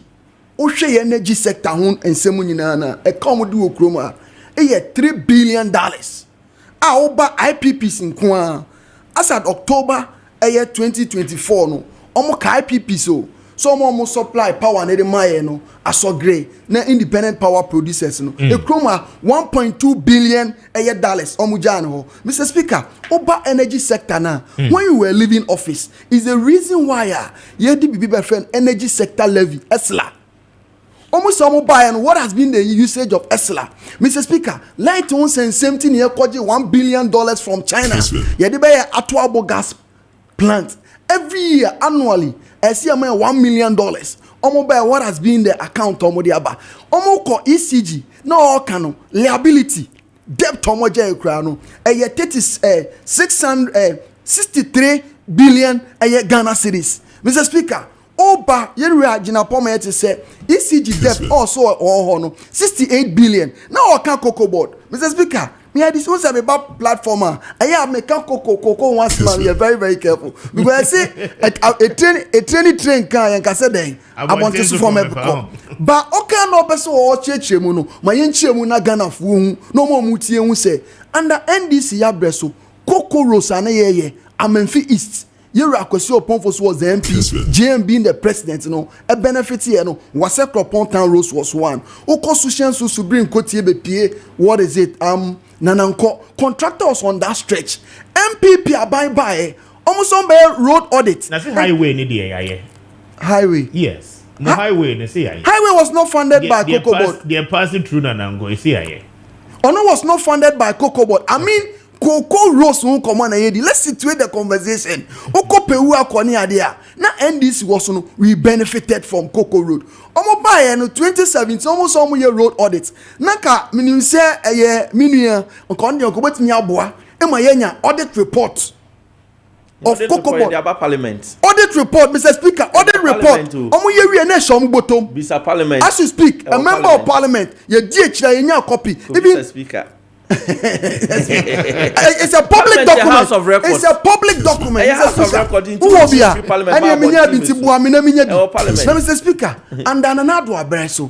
Oshe energy sector hun ensemu nyina na come do okroma $3 billion. Oba IPPs nko as at October 2024 no omo ka IPP so omo supply power na dey maye no asogre na independent power producers no ekroma $1.2 billion omo jan ho. Mr. Speaker, Oba energy sector na when you were leaving office is the reason why ye di bibi friend energy sector levy ESLA almost what has been the usage of ESLA? Mr. Speaker, light on same thing here $1 billion from China. Yeah, they buy a Atuabo gas plant every year annually. I see $1 million. What has been the account? ECG no cano liability debt omo je ekura no eye 63 billion eye Ghana cedis. Mr. Speaker, Oba Yenria Jinapoma yet say ECG debt also no 68 billion. Now I can't cocoa board. Mr. Speaker, me had this one about platformer. I have me can't cocoa once man. We are very, very careful. Because I say a train car and Casadang. I want to form a but okay no person or chemuno. My yenchemuna Ghana fu no more mutie say under NDC Yabreso Coco Rosana ye Amenfi East. Yera Kwesi Oponfos was the MP, JM being the president, a benefit here, was a Pontown Rose was one. Oko Sushan to bring Kotie BPA, what is it? Nananko contractors on that stretch. MPP are by almost on road audit. That's a highway in the highway. Yes. No highway in the CIA. Highway was not funded by Cocoa Board. They are passing through Nanango, CIA. Ono was not funded by Cocoa Board. I mean, Coco Rose won't come on a let's situate the conversation. Oko Peua Koni Adia. Now NDC was we benefited from Coco Road. Omo buy no 2017 almost some year road audits. Naka minim say a minuya on the Okobet Miaboa. Emma Yenya audit report of Coco Board. Parliament. Audit report, Mr. Speaker. Audit report. Omo ye na shom bottom. Mr. Parliament. As you speak, a member of Parliament. Ye DH na copy. Mr. Speaker. It's a public document. It's a public document. Who will be here? Mr. Speaker, and another abreso.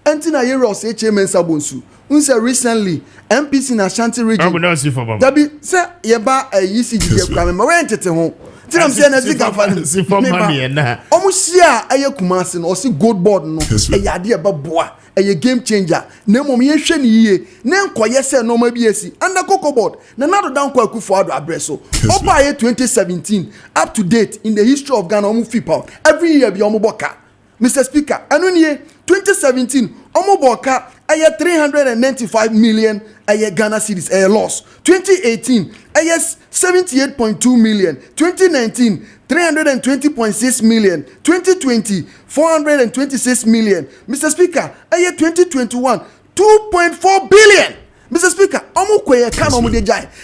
Antina Yeros HMN Sabonsu. Unse recently MPC in Ashanti region. Dabi say yeba ECG kwame ma went to home. Till I'm saying as you can find almost here aye Kumasi no see gold board no e yade eba boa a game changer. Ne mom ye hwe ne yie. Ne nkoye se no ma biesi. Under Cocoa Board. Na nado dan kwa Akufo Addo abreso. Opa ye 2017 up to date in the history of Ghana omu fipa. Every year bi omu boka. Mr. Speaker, anu nie 2017 omu boka aye 395 million aye Ghana cedis aye loss. 2018 aye 78.2 million. 2019 320.6 million. 2020 426 million. Mr. Speaker, aye 2021 2.4 billion. Mr. Speaker,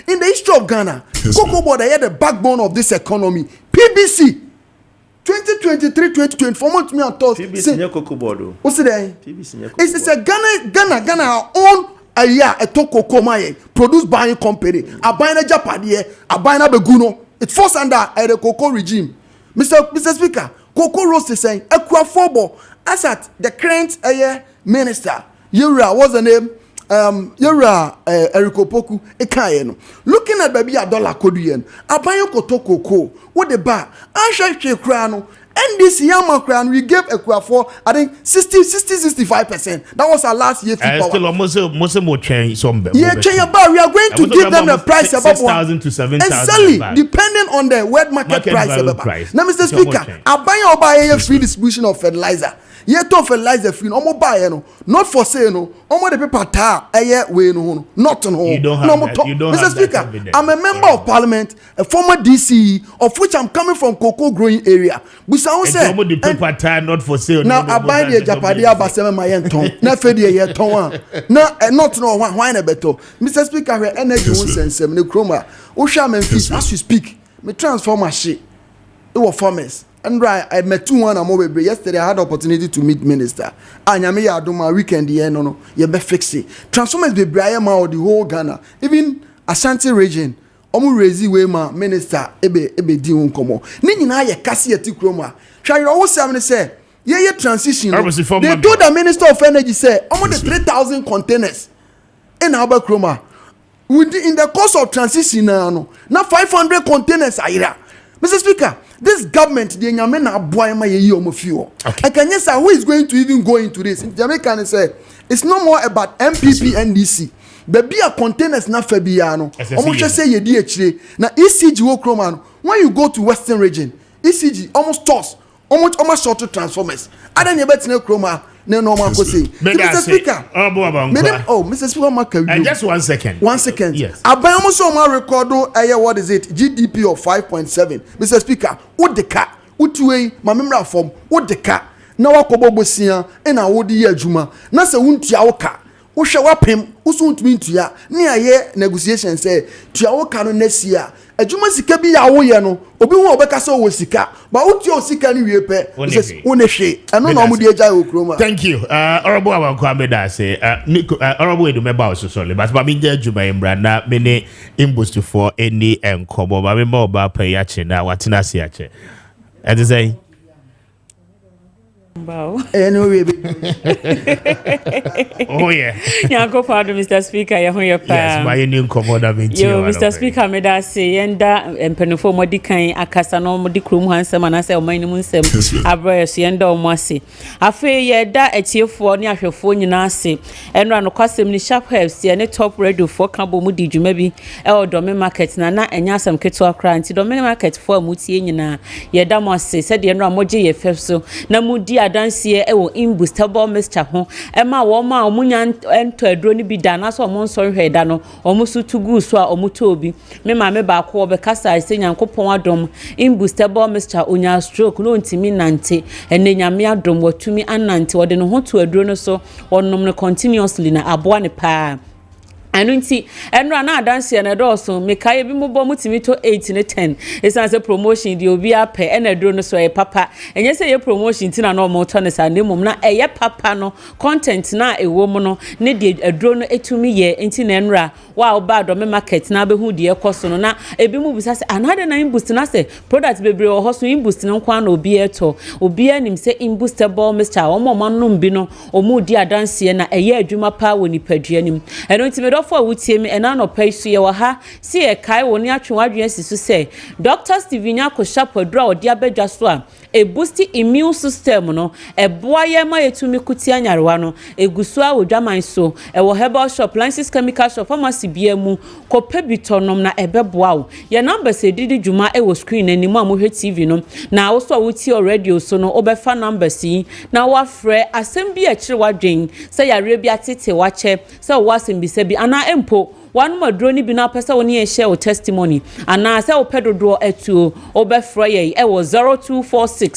in the history of Ghana, Cocoa Board are the backbone of this economy. PBC 2023-2024 months me on thought. PBC Cocoa Board. What's it? PBC It's a Ghana our own a toko komaye produced by a company. A buying a Japadi, a buying a beguno. It falls under the Cocoa regime. Mr. Speaker, Cocoa Rose is saying Equafobo as at the current minister. Yura, what's the name? Eriko Poku Ekayeno. Looking at baby a dollar koduyen, a bayo kotoko ko, what the bar, Asha Krano, and this Yama crown we gave Equafor, I think 65%. That was our last year. Still almost more change some. Yeah, change about we are going to give them a price about 6,000 to 7,000. Exactly, depending on the wet market price. Now, Mr. Speaker, I buy a free distribution of fertilizer. Yet to fertilizer free, no more buy not for sale, no. Omo the paper tar, way no, not on home. You don't have that. You don't Mr. Speaker, I'm a member of Parliament, a former DCE, of which I'm coming from cocoa growing area. But someone said, the paper tar not for sale. Now I buy the Japadia Basema my ton, not for the year ton. No, not no wine a better. Mr. Speaker, we energy won't send some new chroma. Osha Memphis, as you speak, me transform my shit. It was farmers. And right, I met 2 yesterday. I had the opportunity to meet minister. Anyame ya do my weekend here no. You be fix it. Transformers be Brian ma the whole Ghana. Even Ashanti region. Omu rezi we ma minister ebe di unkomo. Ni nyina ye kase ye tikroma. Try you always say ye transition. They told the Minister of Energy say almost the 3,000 containers in our kroma. In the course of transition now 500 containers are here. Mr. Speaker, this government, the Yamena Boyama Yomofio. I can yes, who is going to even go into this? In Jamaica, say it's no more about MPP NDC. There be a containers na Fabiano. Almost say ye DHA. Now ECG Wokroman. When you go to Western region, ECG almost toss, almost shorter transformers. I don't know about no chroma. No normal say. Mr. Speaker. Mr. Speaker, just 1 second. 1 second. Yes. I buy almost on my record. What is it? GDP of 5.7. Mr. Speaker, what the car? What way? My memory form. What the car? Now I kobo bosia. And I would year juma. Na se wunti awoka. wo hwe wapem wo so ntumi ntua ne aye negotiation say tua wo ka no next year adwuma sika bi ya wo ye no obi hu obeka so wo sika ba wo tua sika ni wie pe wo ne hwe eno na omudi agya wo kroma. Thank you honorable Kwame da say honorable edu meba so sorry but ba mi nja adwuma embra na me ne imboost for any enkobo ba me ma oba pa ya che na watena se ya che e say Wow. Anyway, oh yeah. Yanko pardon, Mr. Speaker. Yes, my new commander. Yo, Mr. Speaker, me da say yenda empenofo modi kan akasa no modi krum hansem anase o man mu nsem abroye so yenda o mase. Afe yeda etiefo ne ahwefo nyina ase. Enra no kwasem ni sharp helps ye ne top radio for kabo mu di dwuma bi e o dome market na enya asem keto akra nti dome market for amutie nyina yeda mo ase se de enra moje ye fefso na mudi adansie ewo imbustable mixture ho ema wo ma omunya ento aduro ni bi da na so omo nso hwe da no omo su tugu so a omo to obi me ma me ba ko be kasa ise nyankopon adom imbustable mixture onya stroke no ntimi nante ene nyame adom watumi anante wode no ho to aduro no so onom no continuously na aboa ne pa Anunti enra na adanse na doso mekaye bi mo bo mutimi to 8 ne 10 esan se promotion di obi ape ena duro no so e papa enye se ye promotion ti na no mo to ne sa ne mum na eye papa no content na ewo mu no ne di aduro no etumi ye enti na enra wa oba do me market na be hu di ekoso no na ebi mu bisa se another na imboost na se product bebre o hoso imboost no kwa na obi eto obi anim se imbustable mixture o mo manum bi no o mu di adanse na eye adwuma pa woni padua nim enunti me for wutie me ena no pay so ye wa ha si e kai woni atwe wadwen sisu say Dr. Steven Yakosha podra odi abedwa so a e boost immune system no e boa ye ma yetumi kuti anyarewa no egusu a wodwaman so e wo herbal shop Lances chemical shop pharmacy bia mu kope bitonom na ebeboa wo ye number se didi dwuma e wo screen animu amohwe TV no na wo so wutie o radio so no obefa number si na wa frɛ asɛm bi a kire wadwen say yare bi atete wache say wo asɛm bi se bi ana empo one madro ni bi na pesa woni e share o testimony ana say o pedodo etu obefra ye e wo 0246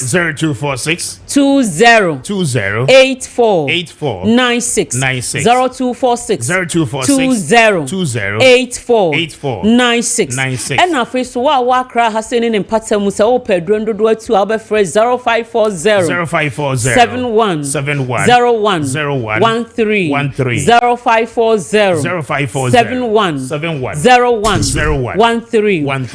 20 84 96 0246 20 84 96 and na fe so wa kra ha se ni mpata mu say o pedro ndodo etu obefra 0540 71 01 13 0540 01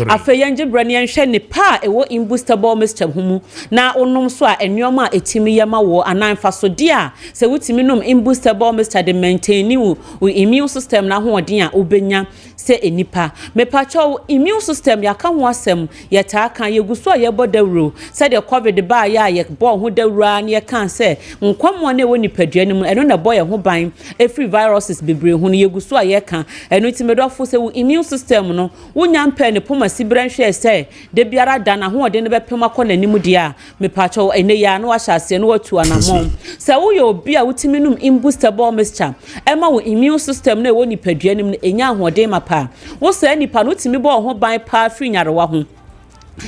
afeyenje brani enhwe ne pa ewo imbustable mixture humu na onom so a enwoma etimi yema wo ananfa so dia se wutimi nom imbustable mixture de maintain wo immune system na hoodin a obenya se enipa mepacho immune system yaka ho asem yeta kan yeguso a yebo dawro se de covid ba ya ye bo ho dawra na ye kan se nkwamo na ewo nipadua nim eno na boy ho ban every viruses bebre ho na yeguso a ye kan eno timedofo se wo immune system no wonya mpa ne poma sibranhwe se de biara da na ho de ne bepema kɔ nanim dia mepacho ene ya na wa hyase no watu anamon se wo yo obi a wutimi num imbustable mixture ema wo immune system na ewo nipadua nim enya ahode mapa wo se nipa no timi bo ho ban pa free nyarewa ho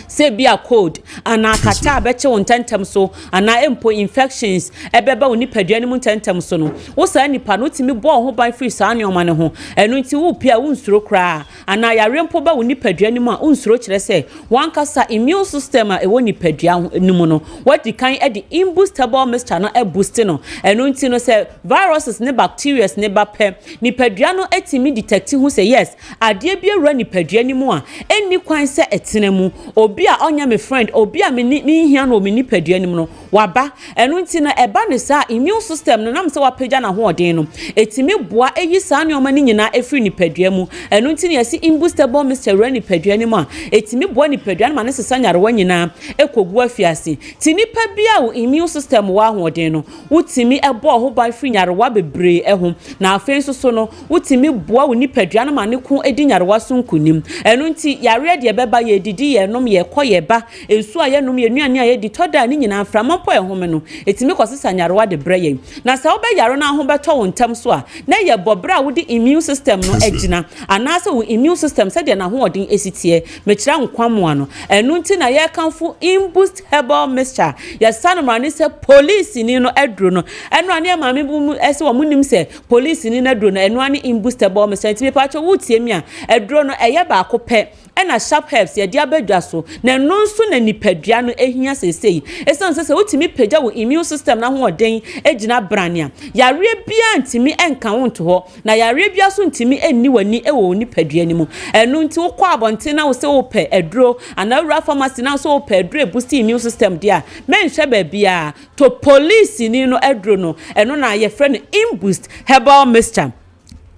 se bia code ana kata abeche won tentem so ana empo infections ebeba woni padua ni mu tentem so no wo sa nipa no timi bo ho ban free sa anyoma ne ho enu nti wo pia wo nsuro kra ana yare mpo ba woni padua ni mu a nsuro kire se wankasa immune system a ewo ni padua ni mu no what kan e di imbustable mixture no e boost no enu nti no se viruses ne bacteria ne ba pe ni padua no etimi detect hu se yes ade bia ru ni padua ni mu a eni kwan se etene mu obi a onya me friend obi a me hia no me nipadua nim no waba enu nti na eba ne sa immune system no nam se wapeja na ho odin no etimi boa eyi sa ne oma ni nyina efri nipadua mu enu nti na yesi imbustable mixture nipadua nim a etimi boa nipadua ma ne sesa nyarewa nyina ekogu afiase ti nipa bia wo immune system wa ho odin no wutimi ebo ho ban fri nyarewa bebre ehom na afen so no wutimi boa wo nipadua ma ne ko edi nyarewa so nkunim enu nti yare de beba ye didi ye no nom ye kɔ ye ba ensu a ye nom ye nuane a ye di toda ni nyina aframa po ehome no etimi kosesa nyarewa de breye na sa obe yaro na ho beto wo ntam so a na ye bobra wo di immune system no agina anase wo immune system se de na ho odin esitie mekira nkwamo ano enu nti na ye kanfo imboost herbal mixture ya sanoma ni se police ni no edro no enu ane maame bu ese wo munim se police ni na edro no enu ane imboost herbal mixture ti pa cho wo tie mi a edro no eye ba akopɛ ena sharp herbs ye dia badwa so na no nso na nipadua no ehia sesei esan se wotimi pagya wo immune system na ho oden egina brania yare bia ntimi enka wonto ho na yare bia so ntimi enni wani ewo nipadua ni mu enu nti wo kwa abonte na wo se wo pɛ edro anawura pharmacy na so wo pɛ edro boost immune system dia menhwe ba bia to police ni no edro no enu na ye frɛ no imboost herbal mixture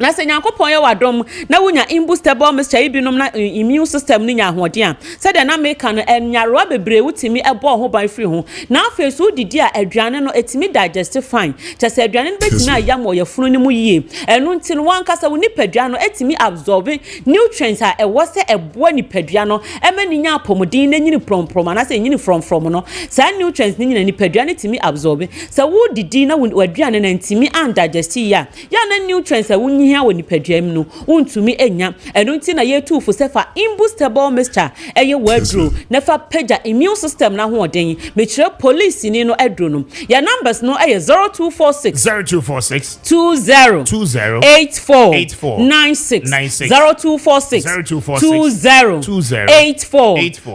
na se nyankopon ye wadom na wunya imboostable mixture ibinom na immune system ni nya ahoden a se de na meka no enyaroa bebre wutimi ebo ho ban free ho na afesu didi a aduane no etimi digest fine chese aduane no betimi ayam wo yefunu ni mu yie enu nti no wankasa woni padua no etimi absorb nutrients a ewo se ebo ni padua no emani nya apomodin na nyini promprom na se nyini from no sa nutrients ni nyina ni padua no etimi absorb se wo didi na waduane na ntimi undigest ya na nutrients a wunyi hia woni padua mu no untumi enya enu nti na ye tu fo sefa imboostable mixture eye wadro na fa pagya immune system na ho oden mekire police ni no edro no ya numbers no eye 0246 20 84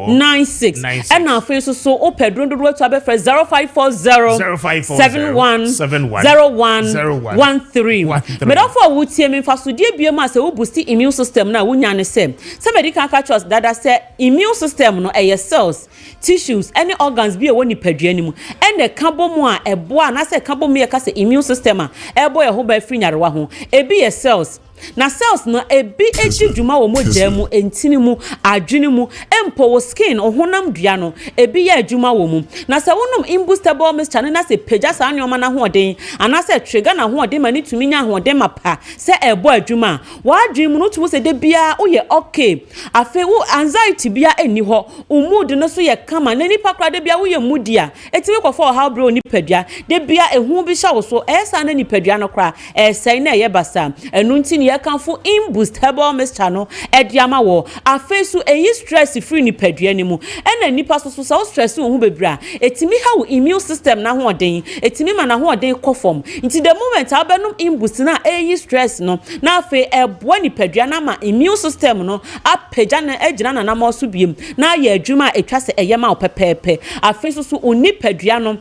96 ena afi so o pedro do to abefre 0540 me dofo wutie me fasodie biem a se wo boost immune system na wunya ne se medical catchers dada se immune system no eye cells tissues any organs bi e woni padua ni mu ene kabo mu a ebo na se kabo mu ye ka se immune system a ebo ye ho ba free nyarewa ho ebi ye cells na cells no ebi ejidwuma wo mogya mu entini mu adwene mu empo wo skin ohonam dua no ebi ya adwuma wo mu na se wonum imboostable mixture na se pagya sa anyoma na hoden ana se trigger na hoden mani tumi nya hoden mapa se ebo adwuma wa adwene mu no tu se de bia wo ye okay afe wo anxiety bia eni ho mood no so ye kama na nipa kra de bia wo ye moody a etimi kofo how bro ni padua de bia ehu bi sha wo so esa na ni padua no kra esai na ye basa enu ntini ye kanfo imboost herbal mixture no ediama wo afesu eyi stress free ni padua ni mu ena nipa so so stress wo hu bebra etimi ha wo immune system na ho oden etimi ma na ho oden kofom nti the moment abenum imboost na eyi stress no na afe ebo ni padua na ma immune system no apagya na ejina na na mo so biem na ye adwuma etwa se eyema wo pepepe afesu so oni padua no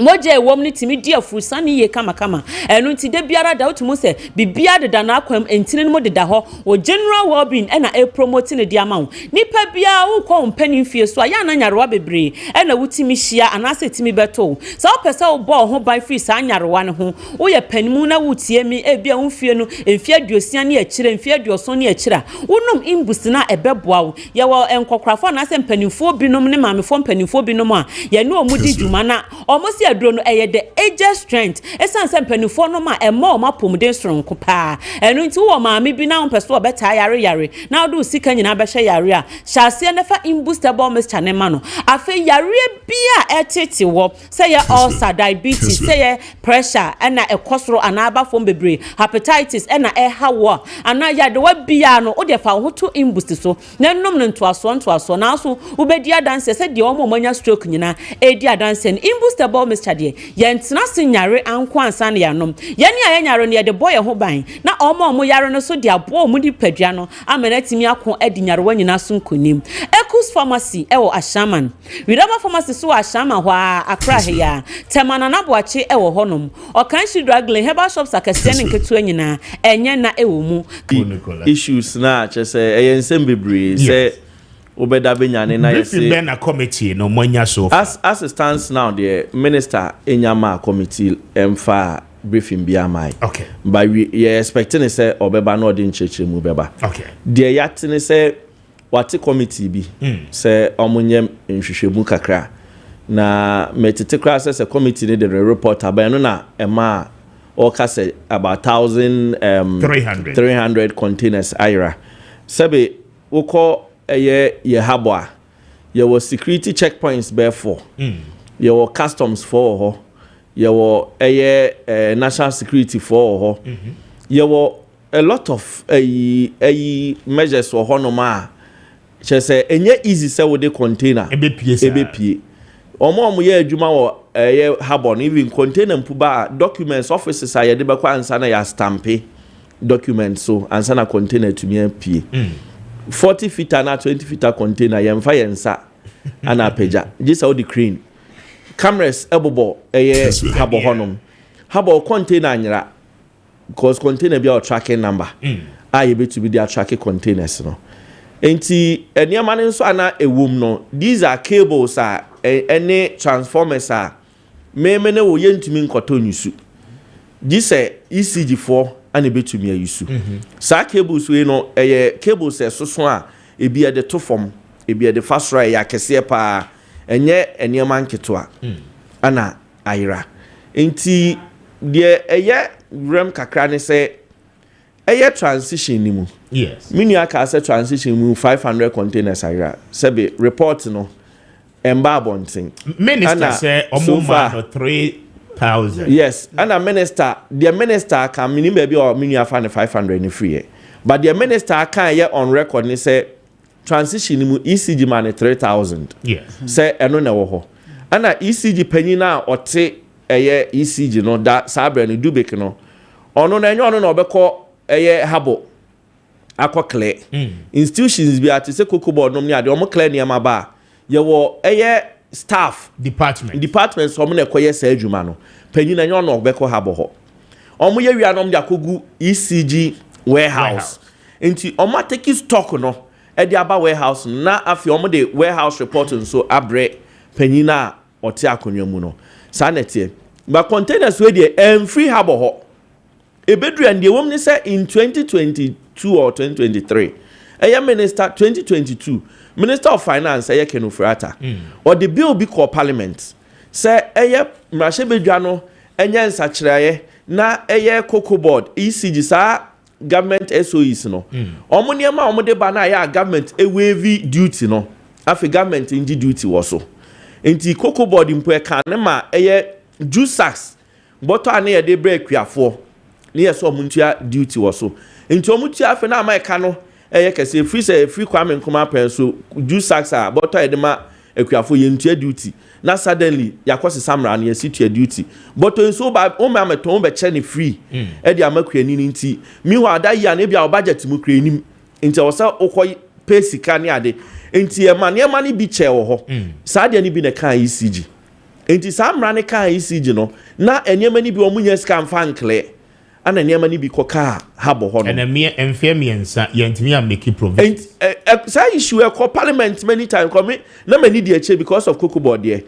moje ewom ni timi dia fusani ye kama enu nti de biara da otumu se bibia de na akwam entini no de da ho o general well-being ena e promote ne dia ma wo nipa bia wo ko mpani fie so aya na nyarewa bebre ena wutimi hia anase timi beto so opese wo bo ho ban free sa nyarewa ne ho wo ye panimu na wutie mi e bia wo fie no emfie aduosia ne akire emfie aduoso ne akira wonum imboost na ebeboa wo ye wo enkokrafo na se mpanimfo binom ne maamefo mpanimfo binom a ye ne omudi dwuma na omosi adro no eye the age strength esan se mpanimfo no ma ema o mapomden soronko pa enu nti wo maame bi na wonpeso obeta yare na do sika nyina be hye yare a hyase ne fa imboostable mixture ne ma no afa yare bia etete wo se ye ulcer diabetes se ye pressure ena ekosoro ana aba fom bebre hepatitis ena hawo ana ya de wa bia no o de fa ho to imboost so na nom no ntoaso na so ubedi adanse se de o mo manya stroke nyina edi adanse imboostable mixture de yentena senyare anko ansa ne yanom yene a yenyare ne de boy ho ban na omo yare no so de abo mu di padua no amenatimi akon edi nyare wanyina so nkonim Ekus Pharmacy ewo Ashaman Wirama Pharmacy so Ashaman ho akra he ya temana na boache ewo honom okanshi draglin herbal shops Kessben nketu anyina enye na ewo mu issues na chese eyensem bebre se obeda benyane na yese be na committee no monya so as it stands now the minister enyama committee emfa briefing biamai okay but we expecting say obeba no de ncheche mu beba okay the yatene say what committee bi say omunyem nhwehwemu kakra na metete class say committee ne the report abano na ema all say about 1300 containers ira sebe woko ye habwa yɛwɔ security checkpoints bɛɛfo yɛwɔ customs for hɔ yɛwɔ ɛyɛ national security for hɔ yɛwɔ a lot of measures wɔ hɔ nom a kyerɛ sɛ ɛnyɛ easy sɛ wode container ɛbɛpie ɔmo yɛ adwuma wɔ ɛyɛ harbor even container mpu ba documents offices a yɛde bɛkɔ ansa na yɛ stampe documents so ansa na container tumi apie 40 feet na 20 feet container yɛmfa yɛn nsa ana apagya gye sɛ wode crane cameras ɛbobɔ ɛyɛ harbor hɔnom harbor container anyera because container bi a tracking number a yɛbɛtumi de atracke containers no enti nneɛma no nso ana ewom no these are cables a any transformers a meme ne wo yɛntumi nkɔtɔ nyusu gye sɛ ECG for ana betumi ayusu saa cables we no cables soso a ebi de to fam ebi de fasora ya kese pa enye nneɛma nketewa ana ayira enti de rem kakra ne sɛ transition ni mu yes mini aka say transition mu 500 containers ayira sebe report no emba bonten minister say omuma 3,000 yes and a minister the minister can mean baby or mini afa 500 ni free but the minister can ye on record ni say transition mu ECG man 3,000 yes say eno na wo ho and ECG panina ote ECG no da sabre no dubek no ono na enyo ono na obekọ habo akọ clear institutions bi ati se kokobo nom ni ade omo clear ni ama ba ye wo staff departments omo na ekoye sa adwuma no panyin enyo no obekọ habo ho omo ye wia nom de akogu ECG warehouse enti omo take stock no e de aba warehouse na afi omo de warehouse report nso abre panyin na ote akonwa mu no sa netie ba containers we de free habo ho ebedru and the woman say in 2022 or 2023 minister 2022 minister of finance Kenufrata or the bill be called parliament say mrashe bedwa no enya nsachiraye na cocoa board ECG sa government SOEs no omo niema omo de ba na government waive duty no afi government inji duty wo so enti cocoa board mpo ka ne ma juice sacks bottle ane ye de break wiafo ni yeso omuntua duty wo so enti omuntua afi na amaika no kese free Kwame so juice sacks a bottle edema ekwiafo ye ntua duty na suddenly yakwose samra na yesitua duty bottle nso ba o ma meton be che ne free e de amakua ni nti mi ho ada ya na bia budget mu kra nim enti wo sa okoy pay sika ne ade enti e ma ne bi che wo ho sa de ne bi na kan ECG enti samra ne kan ECG no na enema ni bi omunya sika mfa nkle ana enema ni bi koka habo ho no and emfemiensa yentimi am make provision say issue e parliament many times come na many dey che because of cocoa board there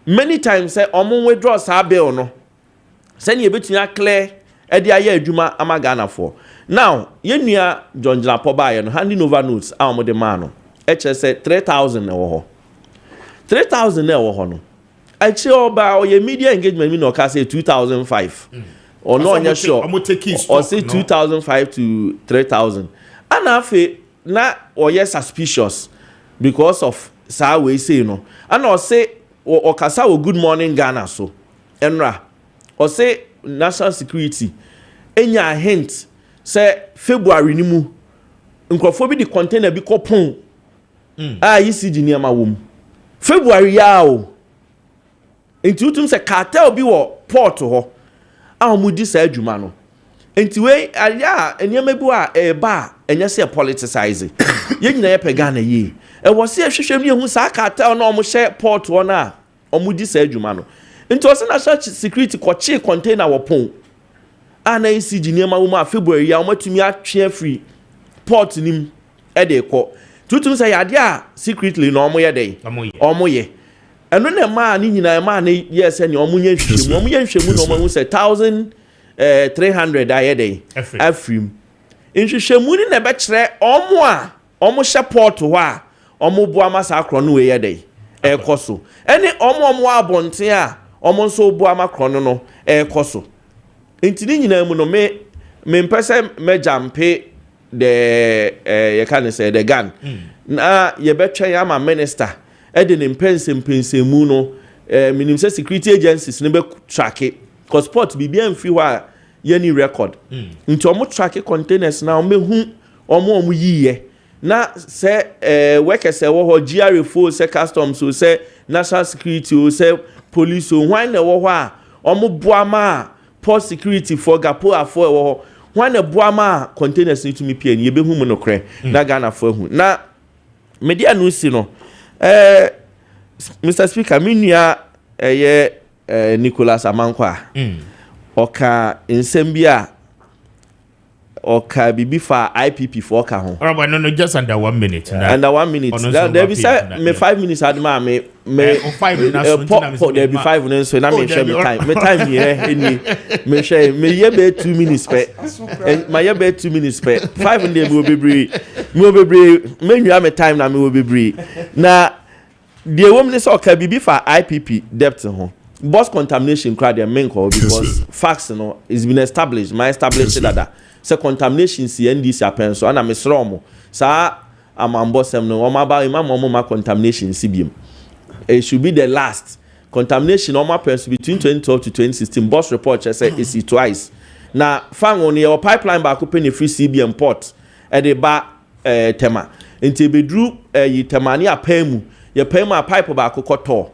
many times say omo withdraw sa bill no say ne betunya clear e dey aye adwuma amaga na for now yenua John Jlapo ba no handing over notes a omo de man no e che say 3,000 na wo ho 3,000 na wo ho no I che oba o ye media engagement mi no ka say 2,005 or no anya sure or say 2,005 to 3,000 and afi na or yes suspicious because of sa we say no and or say or kasa o good morning Ghana so enra or say national security enya hint say February ni mu nkrofo bi di container bi kopon ECG ni ama wom February ya o enti utum say cartel bi wo port ho amudi sa adwuma no enti we aya enema bi a ba enya se politicize ye nyina ye pega na ye e wo se hwehwem ne hu sa cartel na omo hye port ho na omudi sa adwuma no enti o se national security kochi container wo pon ana ECG ni ma wo ma February ya omatumi atwe free port nim e de ko tutum say ade a secretly na omo ye dey omo ye eno na ma ni nyina ma na yes ni omunye nhwemu no omo say 1,300 ayede afrim nhwehwemu ni na be kire omo a omo hye port ho a omo bu amasa akro no we yede ekoso ene omo abonten a omo nso bu amakro no ekoso enti ni nyina mu no me mpese me jampe de you can say the gun na ye betwe ya ma minister ede ne mpense mu no minimum say security agencies ne be track it cause port bibia mfi ho a ye ni record nti omo track containers na omo hu omo yiye na say workers wo ho GRA fo say customs so say national security o say police o hwan na wo ho a omo boama port security for gapo afo wo ho hwan na boama containers ni tumi pie ni ye be hu mu no kre na Ghana fo hu na media no si no Mr. Speaker, minia Nicholas Amankwa. Oka nsembia oka bibi fa IPP for oka ho. Alright, no, just under 1 minute. Under 1 minute. There be say me 5 minutes adma me 5 minutes. There be 5 minutes so na me share me time. Me time here any me share me ye be 2 minutes pe. My ye be 2 minutes pe. 5 in there me obebre. Me obebre me nwa me time na me obebre. Na the woman is okay bibi for IPP debt ho. Boss contamination crowd their main call because facts you know it's been established. My established that so contamination see NDC happen so na me sromo. Sa amambosem no omaba imam contamination CBM. It should be the last contamination on my person between 2012 to 2016. Boss report say it's twice. Now fan on your pipeline back open a free CBM port at the bar tema. Until be drew temani a pemu. Ye pay my pipe back koto.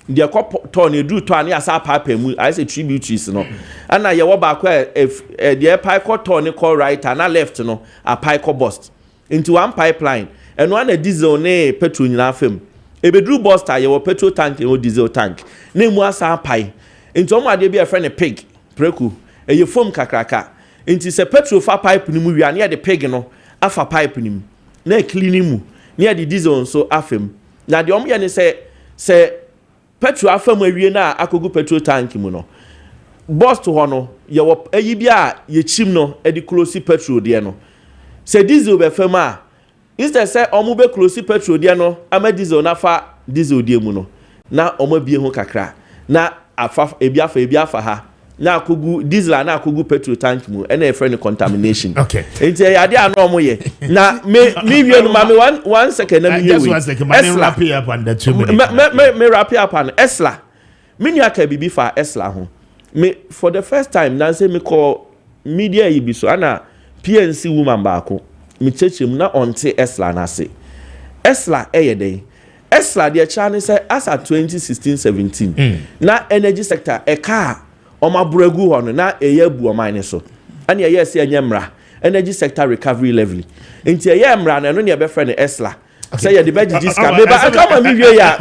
The copper ne drew to an asa pipe mu. I say tributaries no. And now you back if the pipe koto ne call right and left no a pipe bust into one pipeline and one a diesel ne petrol in film. E be drew buster ye petrol tank and diesel tank. Ne mu asa pipe. Into one dey be a friend a pig preku. E ye foam kakraka. Into se petrol fa pipe ni mu wi an the pig no afa pipe ni mu. Na clean mu. Near the diesel so afem. Na the omo ne say petrol afam awie na akogu petrol tank mu no boss to ho no ye wo ayi bia ye chim no e di close petrol de no say diesel be fam a instead say omo be close petrol de no ama diesel na fa diesel de mu no na omo bie ho kakra na afa ebi afa ha na akogu diesel na akogu petrol tank mu e na e friend contamination okay enti e ade ano omo ye na me wie no ma me 1 second na me we just 1 second ma wrap up on the 2 minutes me wrap up on Esla me nua ka bibi fa Esla ho me for the first time na say me call media yi bi so ana PNC woman baako me chechem na onte Esla na say Esla eyeden Esla de cha ne say as at 2016-17 na energy sector e car Oma bregu hono na eye bu oman ne so ani eye se anyamra energy sector recovery level enti eye mra na no ne be friend Esla say ye the budget discount me ba akama mi wie ya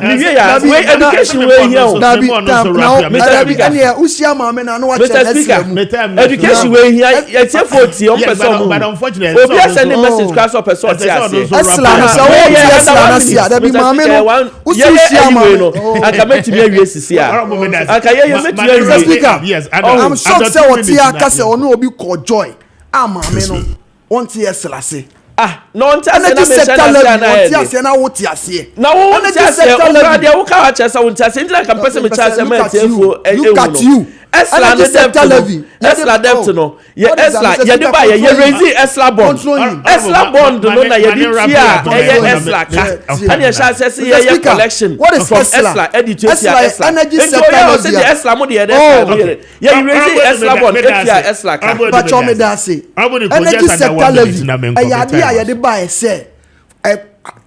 we education we here o na bi Mr. Speaker ani e usia ma me na no wa che education we here ye tie 40 on person but unfortunately obi send a message class of person tie Esla na say we Esla na sia da bi ma me no usia ma no akama ti me wie sisi a akaye ye meti Mr. Speaker yes I'm shocked say what here ka say ono obi ko joy ama me no on tie Esla say no on tia na me share na wo tia se na wo tia se o kra de wo ka wa chese wo tia se ndira kan pese me tia se ma tiefo look at you Esla the debt levy Esla debt no ye Esla ye de ba ye raise Esla bond Esla bond no na ye di tia Esla ka and ye shall say ye collection from Esla edit Esla energy sector levy Esla mo de ye raise Esla bond etia Esla ka but you me da say energy sector levy ya de buy say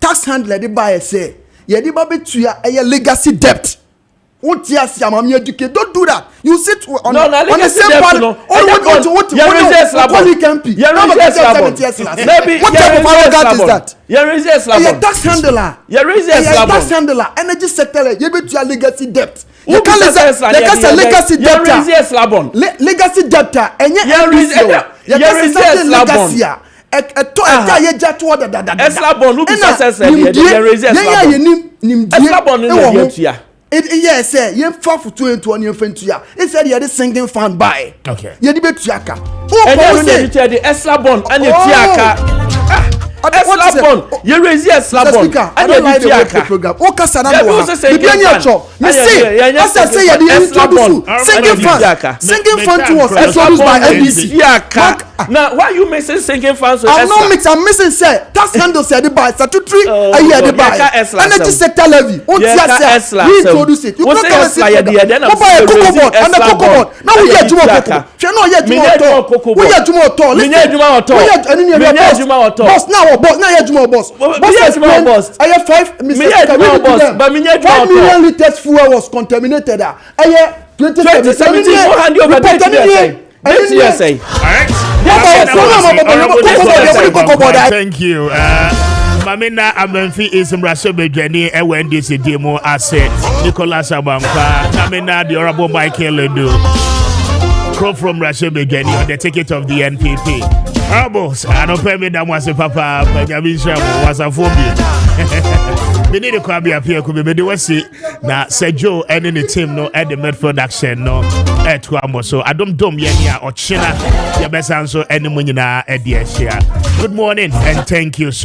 tax handler de buy say ye de ba betua legacy debt. What yes, I'm educated. Don't do that. You sit on the same part. What you can be. Maybe what type of arrogance is that? You're tax handler. Tax handler. Energy sector. You be to legacy debt. You can't legacy debt. Legacy debt. And legacy. Yes, sir. You far for 2020 ya. It said you the sinking fan buy. Okay. You the tiaka. Oh, the Esla bond and the tiaka. Esla bond. You raise Esla bond and the tiaka program. O kasana no. The bianya cho. Me say. I say you the introduce sinking fan. Sinking fan to us introduced by NBC. Now, why you missing sinking funds? I'm not mixing. I'm missing. Say tax handle said the buy statutory. I hear the buy. Energy sector levy. We introduce it. You can't come and say that. What buy a cocoa board and the cocoa board? Now we hear Juma cocoa. She no hear Juma cocoa. We hear Juma cocoa. We hear Juma cocoa. We hear Juma cocoa. Boss now. Now hear Juma boss. Boss. I hear 5 Mr. But me hear Juma 5 million liters fuel was contaminated. I hear 2017. We'll hand you over to TSA. Thank you. Mamina Amenfi is Mrasobe Jenny, and this is demo asset. Nicholas Abampa, Namina, the Honorable Michael Ledo. Crow from Rasobe Jenny on the ticket of the NPP. Arbos, I don't pay me that was a papa, but Yamisha was a phobia. We need to Kwame Appiah Kubi, but they will see now Sergio and the team no at the Medford action no at Kwamo. So I don't yenya or China, your best answer, any money at the Asia. Good morning and thank you so